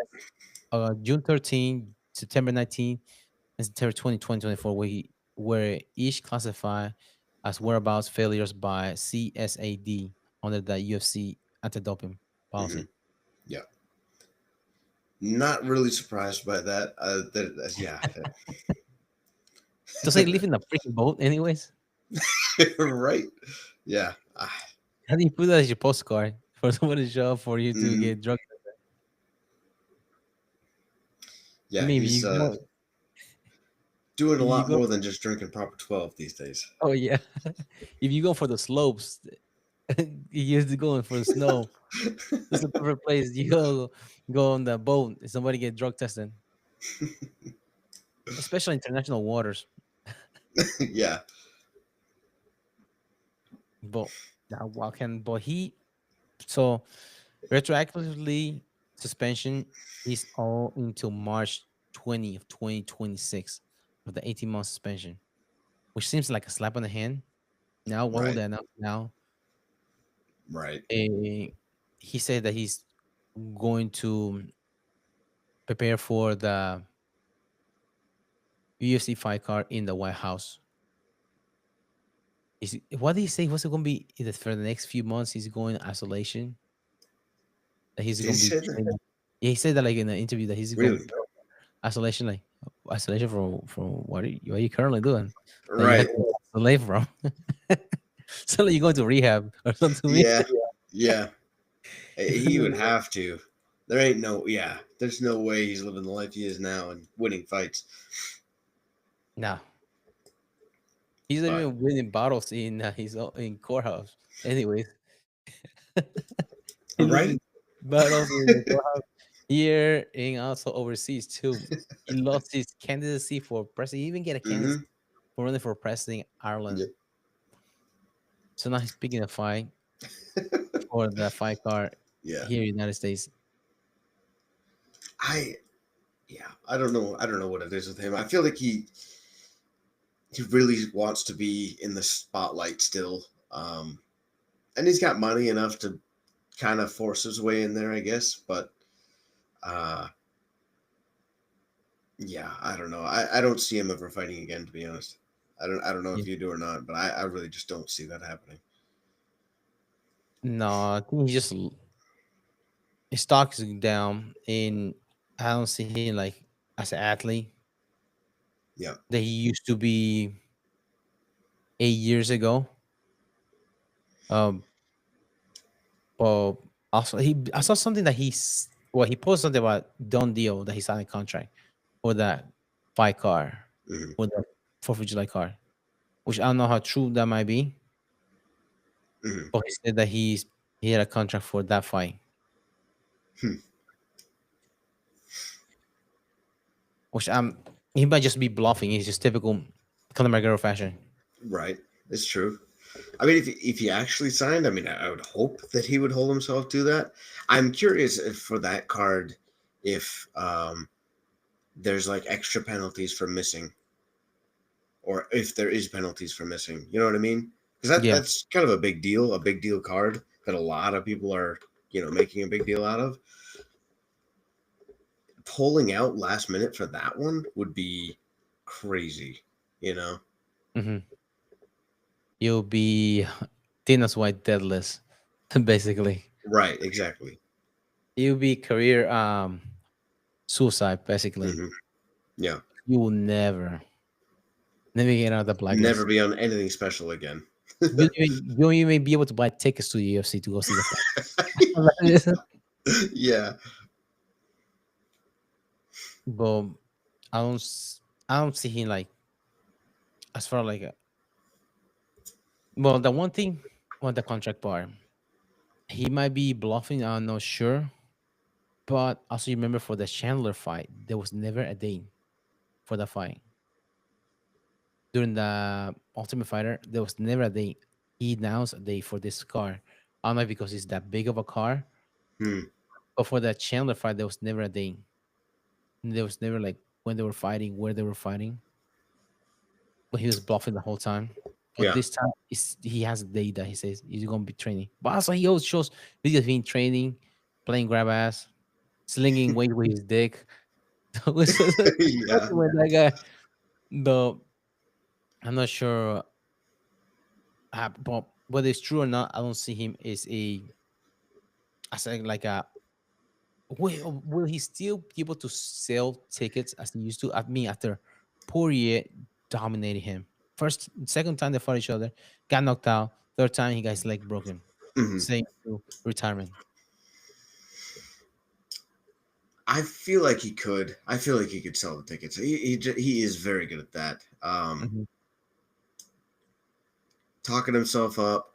June 13, September 19, and September 20, 2024, where each classified as whereabouts failures by CSAD under the UFC anti-doping mhm, policy. yeah. Not really surprised by that. Yeah. Does he live in a freaking boat anyways? Right? Yeah. How do you put that as your postcard for someone to show up for you to Mhm. get drunk? I Yeah, mean, he's doing a if you lot go more than just drinking proper 12 these days. oh yeah. If you go for the slopes, you used to going for the snow. This is the perfect place. You go on the boat and somebody get drug tested, especially international waters. Yeah. But now but he so retroactively suspension is all until March 20th, 2026 with the 18-month suspension, which seems like a slap on the hand. Now, what will Right. they announce now? Right. He said that he's going to prepare for the UFC fight card in the White House. What did he say? What's it going to be? Is it for the next few months? He's going isolation. That he's Did he going to be. say that? Yeah, he said that like in the interview that he's going Really? isolation, like isolation from what are you currently doing? That you had Right. to isolate from. So like you're going to rehab or something to me. Yeah. Yeah. He would have to. There ain't no, yeah. There's no way he's living the life he is now and winning fights. No, he's not But even winning bottles in in courthouse. Anyways, he right. losing battles in the courthouse here and also overseas too. He lost his candidacy for president. He even get a candidacy Mm-hmm. for running for president in Ireland. Yeah. So now he's picking a fight for the fight card Yeah. here in the United States. I yeah. I don't know. I don't know what it is with him. I feel like he really wants to be in the spotlight still. And he's got money enough to kind of force his way in there, I guess. But uh yeah, I don't know. I don't see him ever fighting again, to be honest. I don't know Yeah. if you do or not, but I really just don't see that happening. No, I think he just his stock is down, and I don't see him like as an athlete Yeah. that he used to be 8 years ago. Um, but also I saw something that he posted something about done deal that he signed a contract for that fight car, Hmm. for the Fourth of July car, which I don't know how true that might be, Hmm. but he said that he had a contract for that fight, Hmm. which he might just be bluffing. It's just typical Conor McGregor fashion. Right. It's true. I mean, if he actually signed, I mean, I would hope that he would hold himself to that. I'm curious if for that card, if there's like extra penalties for missing, or if there is penalties for missing. You know what I mean? Because Yeah. that's kind of a big deal card that a lot of people are making a big deal out of. Pulling out last minute for that one would be crazy. You know? Hmm. You'll be Dana's White deadless, basically. Right. Exactly. You'll be career suicide, basically. Hmm. Yeah. You will never get out of the Never blacklist. be on anything special again. You don't even be able to buy tickets to the UFC to go see the fight. Yeah. But I don't see him like as far like well, the one thing on the contract part, he might be bluffing. I'm not sure, but also remember for the Chandler fight, there was never a date for the fight. During the Ultimate Fighter, there was never a date. He announced a date for this car. I don't know if because it's that big of a car, Hmm. but for the Chandler fight, there was never a date. There was never like when they were fighting, where they were fighting. But he was bluffing the whole time. But Yeah. this time, he has a date that he says he's gonna be training. But also, he always shows videos of him training, playing grab ass, slinging weight with his dick. Which was Yeah. with that guy. Though I'm not sure, but whether it's true or not, I don't see him as as like a. Will he still be able to sell tickets as he used to? I mean, after Poirier dominated him. First, second time they fought each other, got knocked out. Third time, he got his leg broken. Hmm. Same to retirement. I feel like he could. I feel like he could sell the tickets. He is very good at that. Mhm. Talking himself up.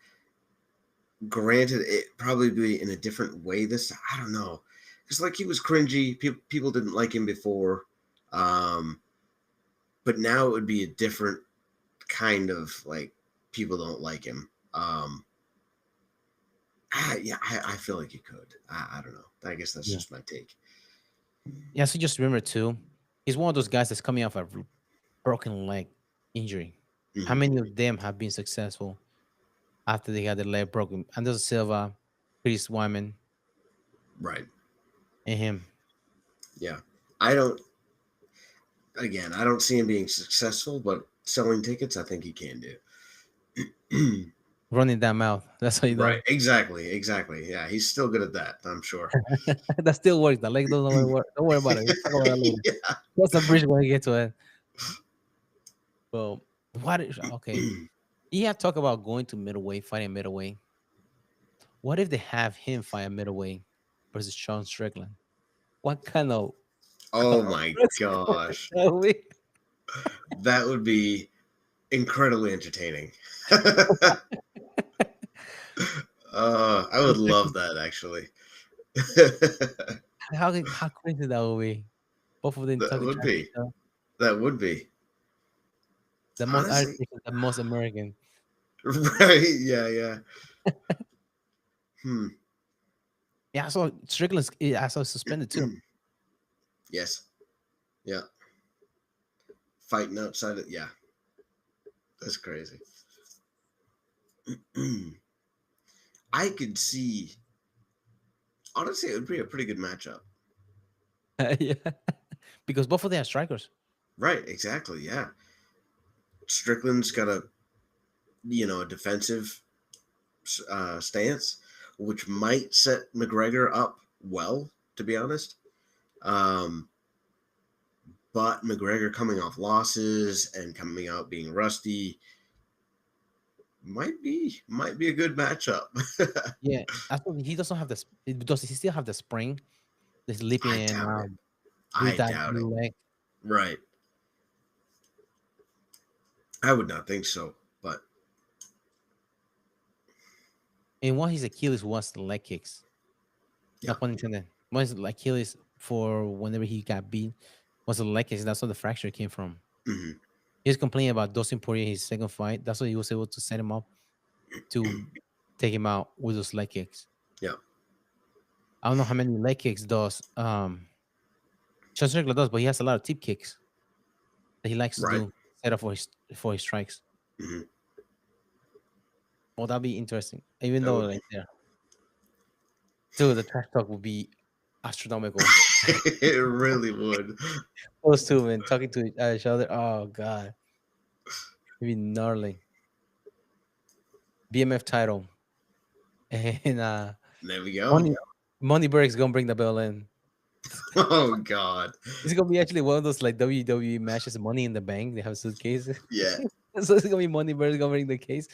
Granted, it probably be in a different way this. I don't know, because like he was cringy. People didn't like him before, um, but now it would be a different kind of like people don't like him. Yeah, I feel like he could. I don't know. I guess that's Yeah. just my take. Yeah. So just remember too, he's one of those guys that's coming off a broken leg injury. How Hmm. many of them have been successful after they had their leg broken? Anderson Silva, Chris Wyman, Right. and him. Yeah. I don't. Again, I don't see him being successful, but selling tickets, I think he can do. Running that mouth. That's what he Right. does. Exactly. Exactly. Yeah. He's still good at that, I'm sure. That still works. The leg doesn't work. Don't worry about it. We'll talk about that later. Yeah. What's the bridge when we get to it? Well, okay. You have talk about going to middleweight, fighting middleweight. What if they have him fight a middleweight versus Sean Strickland? What kind of Oh my sport gosh. that would be? That would be incredibly entertaining. I would love that actually. That How crazy that would be? Both of them talking would trash to each be. other. That would be. The most Irish, Honestly. the most American. Right. Yeah. Yeah. Hmm. Yeah, I saw Strickland's. I saw suspended too. Yes. Yeah. Fighting outside of, yeah. That's crazy. I could see, honestly, it would be a pretty good matchup. Yeah, because both of them are strikers. Right, exactly. Yeah. Strickland's got a defensive stance. which might set McGregor up well, to be honest. But McGregor coming off losses and coming out being rusty might be a good matchup. Yeah, I think he doesn't have the. Does he still have the spring? This leaping I and doubt it. with I that doubt it. leg. Right. I would not think so, but And one his Achilles was the leg kicks. Yeah. No pun intended. One his Achilles for whenever he got beat was the leg kicks. That's where the fracture came from. mhm. He was complaining about Dustin Poirier his second fight. That's why he was able to set him up to take him out with those leg kicks. Yeah. I don't know how many leg kicks does Sean Strickland does, but he has a lot of tip kicks that he likes to Right. do set up for his strikes. Mhm. Well, that'd be interesting. Even That though would like there, dude, the trash talk would be astronomical. it really would. Those two men talking to each other. Oh god, it'd be gnarly. BMF title and There we go. Money Berg's gonna bring the bell in. Oh God. It's gonna be actually one of those like WWE matches, Money in the Bank. They have suitcases, Yeah. so it's gonna be Money Berg's gonna bring the case.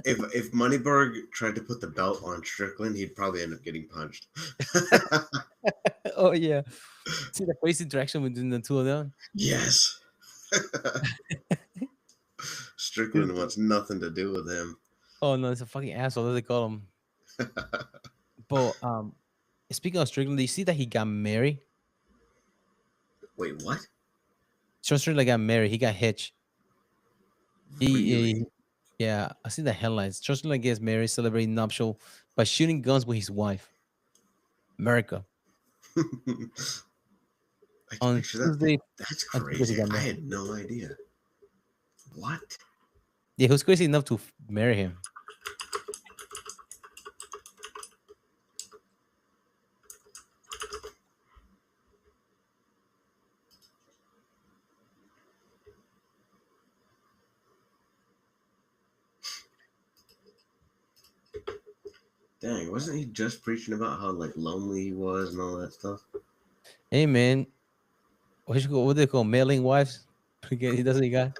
If Moneyberg tried to put the belt on Strickland, he'd probably end up getting punched. Oh yeah, see the crazy interaction between the two of them. Yes. Strickland wants nothing to do with him. Oh no, it's a fucking asshole. That's what they call him. But speaking of Strickland, do you see that he got married? Wait, what? Sean Strickland got married. He got hitched. Really? Yeah, I see the headlines. Sean Strickland gets married, celebrating nuptial by shooting guns with his wife. America. I can On picture that. Tuesday, That's on Tuesday he crazy. got I married. had no idea. What? Yeah, he was crazy enough to marry him. Dang, wasn't he just preaching about how like lonely he was and all that stuff? Hey man, what do they call mailing wives? Because he doesn't got.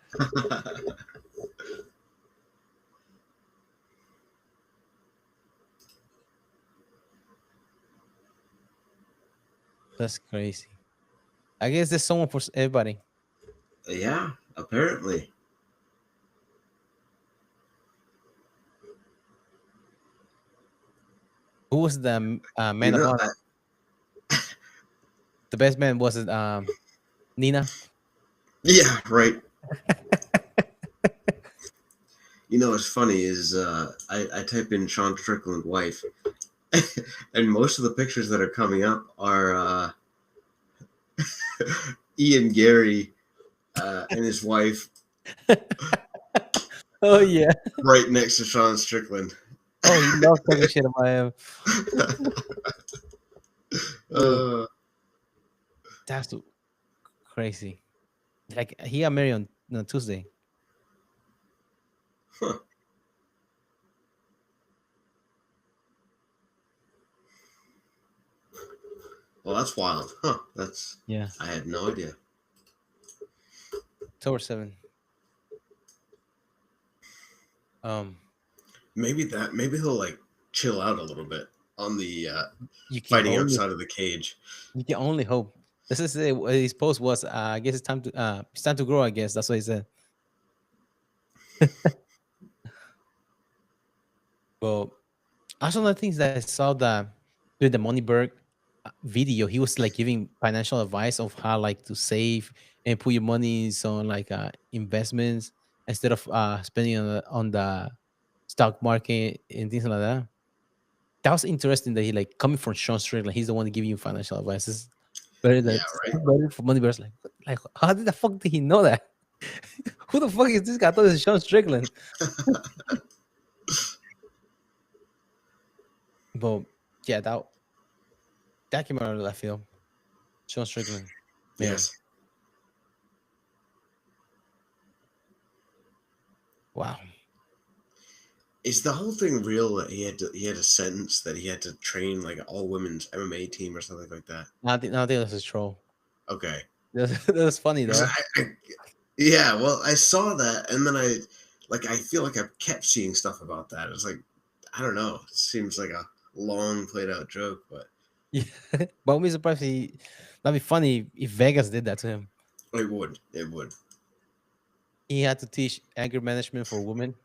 That's crazy. I guess there's someone for everybody. Yeah, apparently. Who was the man You of know, honor? The best man was it Nina? yeah, right. You know what's funny is I type in Sean Strickland wife, and most of the pictures that are coming up are Ian Gary and his wife Oh yeah. right next to Sean Strickland. Oh, he loves talking shit about him. That's crazy. Like he got married on Tuesday. Huh. Well, that's wild. Huh. That's Yeah. I had no idea. October 7th. Maybe he'll like chill out a little bit on the You can fighting only, outside of the cage. you can only hope. This is his post was I guess it's time to grow, I guess. That's what he said. Well, also the things that I saw that with the Moneyberg video, he was like giving financial advice of how like to save and put your money on like investments instead of spending on the stock market and things like that. That was interesting that he like coming from Sean Strickland, he's the one giving you financial advice. It's better Yeah, that right. better for Moneyberg's like how did the fuck did he know that? Who the fuck is this guy? I thought it was Sean Strickland. But yeah, that came out of left field. Sean Strickland. Yeah. Yes. Wow. Is the whole thing real that he had a sentence that he had to train like an all women's MMA team or something like that? I think that's a troll. Okay. That was funny 'Cause though. yeah, well, I saw that and then I feel like I kept seeing stuff about that. It's like I don't know. It seems like a long played out joke, but Yeah, but I wouldn't be surprised that'd be funny if Vegas did that to him. it would. It would. He had to teach anger management for women,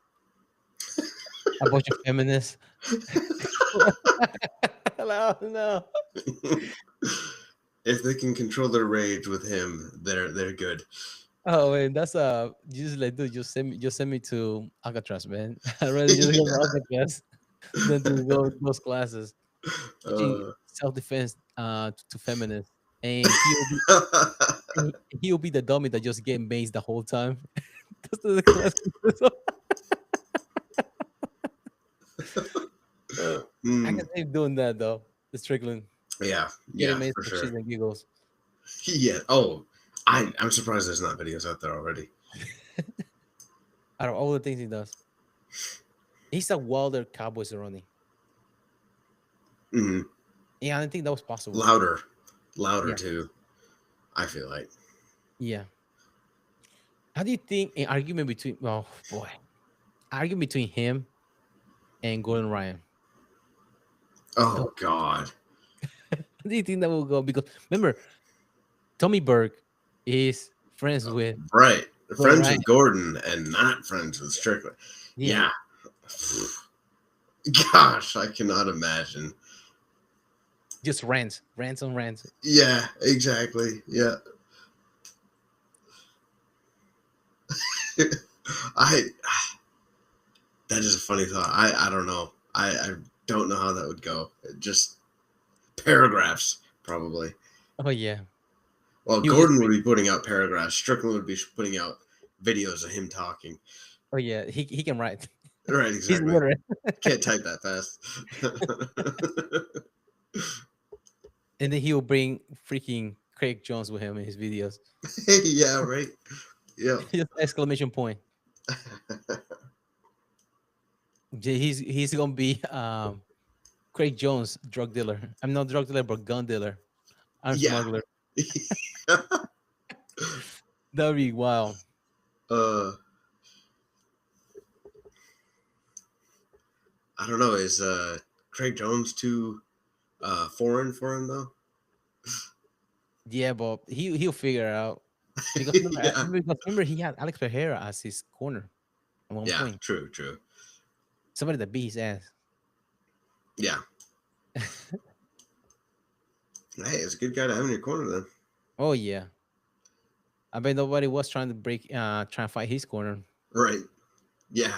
a bunch of feminists. No, no. If they can control their rage with him, they're good. Oh, man, that's just like, dude, just send me to Alcatraz, man. I'd rather just go to Yeah. Alcatraz than to go to those classes teaching Uh, self defense to feminists, and he'll be the dummy that just get mazed the whole time. That's the class. I mm, can see him doing that though. The Strickland yeah, getting yeah, mazed for for sure. shits and giggles. Yeah. Oh, I'm surprised there's not videos out there already. Out of all the things he does, he's a wilder Cowboys Ronnie. Mm, Yeah, I didn't think that was possible. louder Yeah, too. I feel like. yeah. How do you think an argument between? Oh boy, argument between him and Gordon Ryan? How Oh God. do you think that will go? Because remember, Tommy Burke is friends with Right. Gordon Friends Ryan. with Gordon and not friends with Strickland. Yeah, Yeah. Gosh, I cannot imagine. just rants on rants. Yeah, exactly. Yeah. I that is a funny thought. I don't know. I don't know how that would go. Just paragraphs, probably. Oh yeah, Well, he was just Gordon would be putting out paragraphs. Strickland would be putting out videos of him talking. oh yeah, he can write. Right, He's exactly. literate. Can't type that fast. And then he'll bring freaking Craig Jones with him in his videos. Yeah, right. Yeah. Just exclamation point. He's gonna be Craig Jones, drug dealer. I'm not drug dealer, but gun dealer. I'm Yeah. smuggler. That'd be wild. uh I don't know. Is Craig Jones too foreign for him though? Yeah, but he'll figure it out. Because Yeah. remember he had Alex Pereira as his corner at one Yeah, point. true, true. Somebody that beat his ass. Yeah. Hey, it's a good guy to have in your corner then. Oh yeah. I bet nobody was trying to fight his corner. Right. Yeah.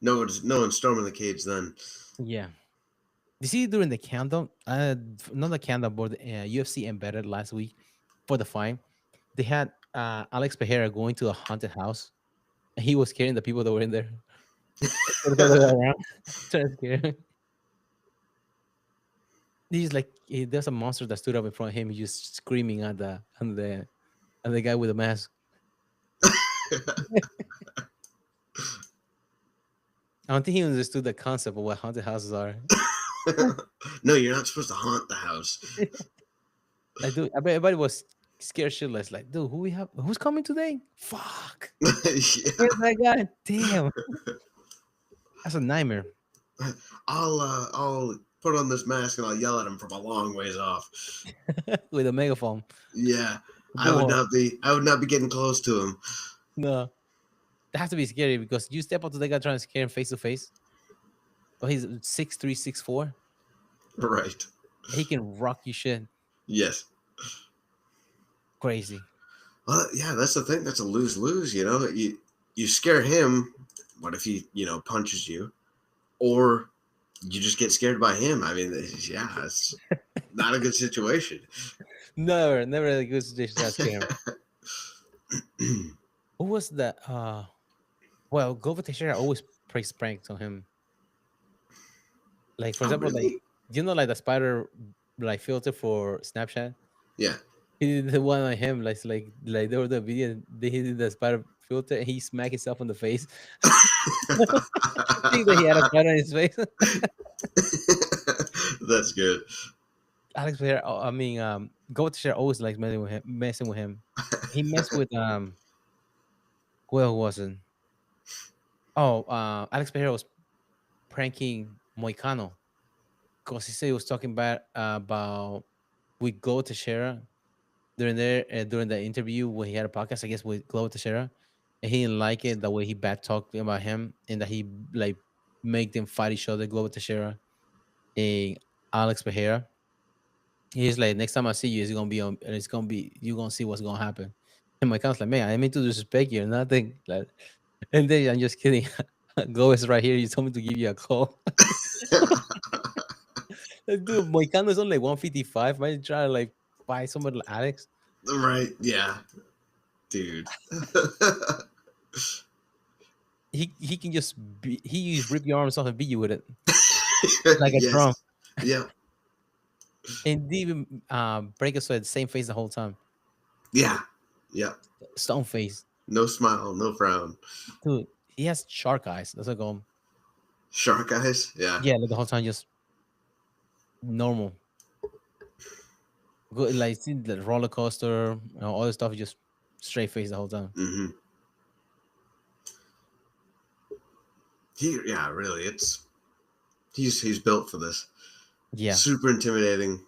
No one's storming the cage then. Yeah. You see during the countdown, not the countdown, but UFC embedded last week for the fight, they had Alex Pereira going to a haunted house, and he was scaring the people that were in there. The other way around, trying to scare him. He's like, there's a monster that stood up in front of him. He's just screaming at the guy with the mask. I don't think he understood the concept of what haunted houses are. No, you're not supposed to haunt the house. I bet everybody was scared shitless. Like, dude, who's coming today? Fuck. Yeah. Where's that guy? Damn. That's a nightmare. I'll put on this mask and I'll yell at him from a long ways off. With a megaphone. Yeah. I would not be getting close to him. No. That has to be scary because you step up to the guy trying to scare him face to face. Oh, he's 6'3", 6'4". Right. He can rock you shit. Yes. Crazy. Well, yeah, that's the thing. That's a lose-lose, you know. You scare him, what if he, punches you? Or you just get scared by him. I mean, yeah, it's not a good situation. Never a good situation to scare him. Who was that? Well, Glover Teixeira always plays pranks on him. Like, for Oh, example, really? like, do you know, like, the spider, like, filter for Snapchat? Yeah. He did the one on him, like there was the video. They did the spider filter, and he smacked himself in the face. Think that he had a spider in his face. That's good. Alex Pereira, I mean, Go to share always likes messing with him. Messing with him. He messed with who else was it? Oh, Alex Pereira was pranking Moicano because he said he was talking about with Globo Teixeira during the interview when he had a podcast, I guess, with Globo Teixeira, and he didn't like it the way he bad talked about him and that he like make them fight each other, Globo Teixeira and Alex Pereira. He's like, next time I see you, it's gonna be on, and it's gonna be you gonna see what's gonna happen. And my cousin's like, man, I didn't mean to disrespect you or nothing. Like, and then I'm just kidding. Globo is right here. You told me to give you a call. Like, dude, Moicano is only like 155. Might try to like fight somebody like Alex. Right? Yeah, dude. He can just he rip your arms off and beat you with it like a drum. Yes. Yeah. And even break us at the same face the whole time. Yeah. Yeah. Stone face. No smile, no frown. Dude, he has shark eyes. That's like Shark eyes. Yeah. yeah, like the whole time just normal. Good, like see the roller coaster, all this stuff, just straight face the whole time. Mm-hmm. Yeah, really, he's built for this. Yeah. Super intimidating.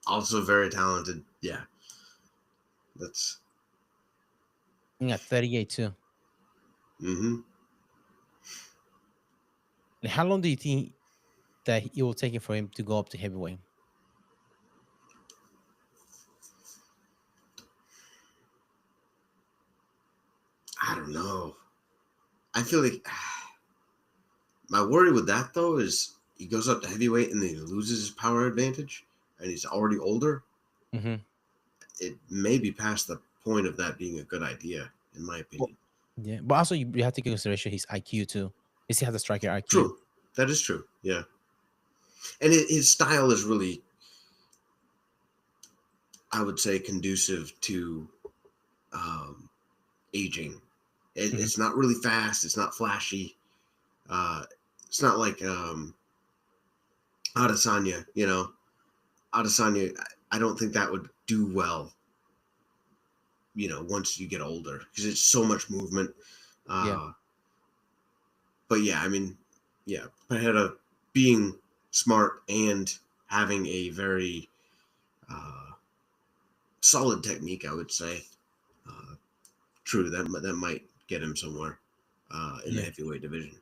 Also very talented. Yeah. That's. Yeah, 38 too. Mm-hmm. And how long do you think that it will take it for him to go up to heavyweight? I don't know. I feel like my worry with that though is he goes up to heavyweight and then he loses his power advantage, and he's already older. Mm-hmm. It may be past the point of that being a good idea, in my opinion. Yeah, but also you have to take into consideration his IQ too. He still has a striker IQ. True, that is true. Yeah, and his style is really, I would say, conducive to aging. It's not really fast. It's not flashy. It's not like Adesanya. You know, Adesanya. I don't think that would do well. You know, once you get older, because it's so much movement. Yeah. But yeah, I mean, yeah, Pereira being smart and having a very solid technique, I would say. True, that might get him somewhere in the heavyweight division. Do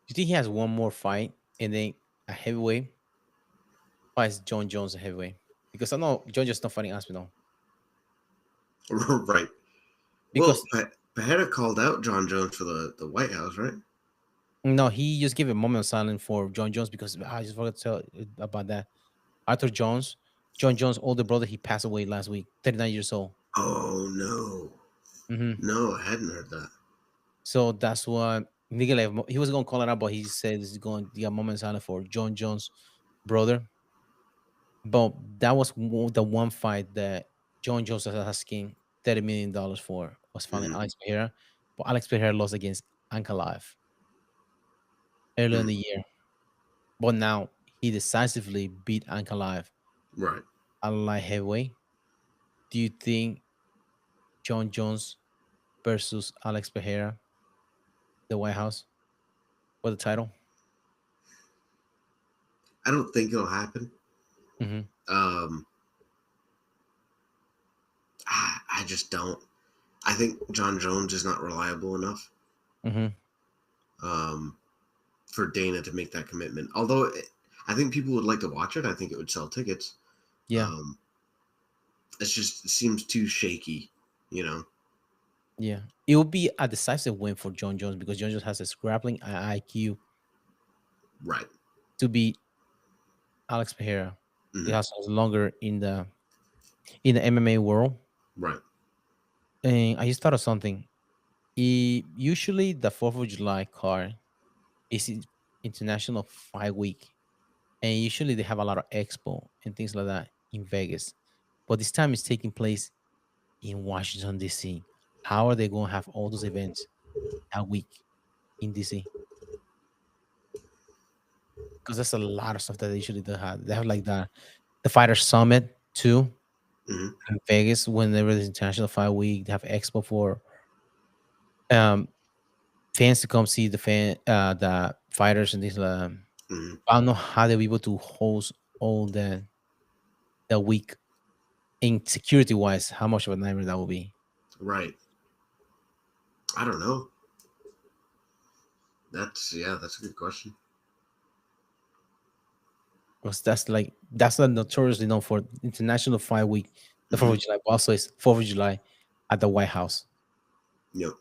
you think he has one more fight and then a heavyweight? Fights John Jones a heavyweight? Because I know John Jones not fighting Aspinall. Right. Because well, Pereira called out John Jones for the White House, right? no, he just gave a moment of silence for John Jones because I just forgot to tell about that. Arthur Jones, John Jones' older brother, he passed away last week, 39 years old. Oh no. Mm-hmm. No, I hadn't heard that. So that's what Miguel, he was going to call it out, but he said he's going to get a moment of silence for John Jones' brother. But that was the one fight that John Jones was asking $30 million for, was fighting Alex Pereira. But Alex Pereira lost against Ankalaev earlier in the year. But now he decisively beat Ankalaev Right. at light heavyweight. Do you think John Jones versus Alex Pereira, the White House, for the title? I don't think it'll happen. Mm-hmm. I just don't. I think John Jones is not reliable enough for Dana to make that commitment. Although I think people would like to watch it. I think it would sell tickets. Yeah. It seems too shaky, you know? Yeah. It will be a decisive win for John Jones because John Jones has a grappling IQ. Right. To beat Alex Pereira. Mm-hmm. He has longer in the MMA world. Right. And I just thought of something. Usually the 4th of July card is International Fight Week. And usually they have a lot of expo and things like that in Vegas. but this time it's taking place in Washington D.C. How are they going to have all those events that week in D.C.? Because that's a lot of stuff that they usually do have. They have like the Fighter Summit too Hmm. in Vegas. Whenever there's International Fight Week, they have expo for um fans to come see the fighters and things like that. Hmm. I don't know how they'll be able to host all the week in security wise. How much of a nightmare that will be? Right. I don't know. That's a good question. Because that's not notoriously known for International Fight Week. The Fourth Hmm. of July, but also is Fourth of July at the White House. Yep.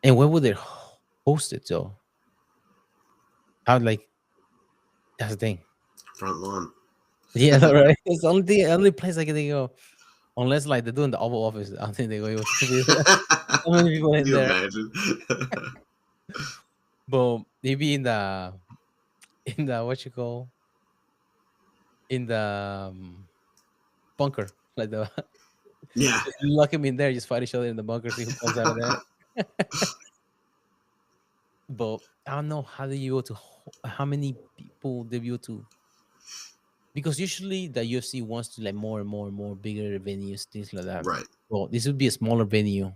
And where would they host it though? How like that's the thing. Front lawn. Yeah, right. It's only place I can think of. Unless like they're doing the Oval Office, I don't think they're going to be there. So many people Can in you there. imagine? But maybe in the what you call in the bunker, like the Yeah. just lock him in there, just fight each other in the bunker, see who comes out of there. But I don't know how do you go to how many people they be able to, because usually the UFC wants to like more and more and more bigger venues, things like that. Right. Well, this would be a smaller venue.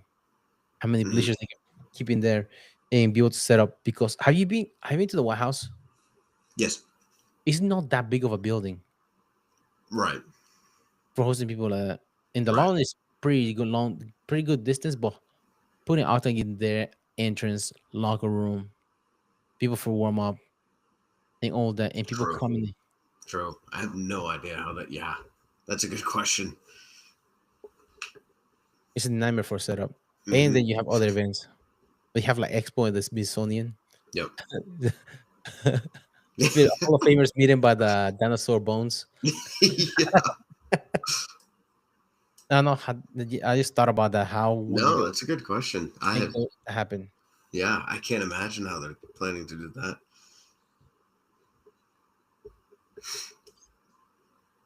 How many Hmm. bleachers they can keep in there and be able to set up? Because have you been to the White House? Yes. It's not that big of a building Right. for hosting people like that. And the Right. lawn is pretty good distance, but putting out in their entrance, locker room, people for warm up, and all that, and people True. coming. True. I have no idea how that. Yeah. That's a good question. It's a nightmare for setup. And Hmm. then you have other events. They have like Expo and the Smithsonian. Yep. Hall of Famers meeting by the dinosaur bones. Yeah. I don't know how. I just thought about that. How would they No, be that's a good question. able to make those happen? I can't imagine how they're planning to do that.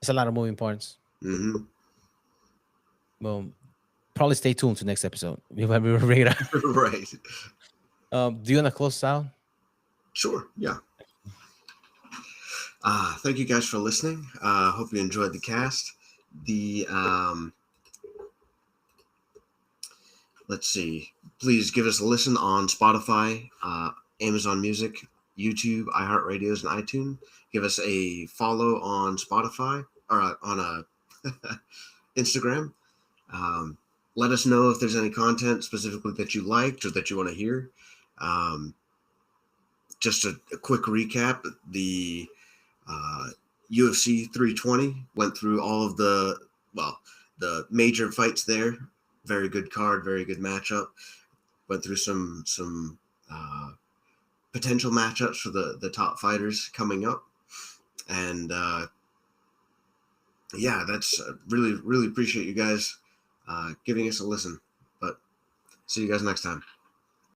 It's a lot of moving parts. Hmm. Well, probably stay tuned to next episode. We will bring it up. Right. Do you want to close out? Sure. Yeah. Thank you guys for listening. Hope you enjoyed the cast. The let's see. Please give us a listen on Spotify, Amazon Music, YouTube, iHeartRadios, and iTunes. Give us a follow on Spotify or on Instagram. Um, Let us know if there's any content specifically that you liked or that you want to hear. Um, just a quick recap: the UFC 320 went through all of the major fights there. Very good card, very good matchup. Went through some potential matchups for the top fighters coming up, and that's really appreciate you guys giving us a listen. But see you guys next time.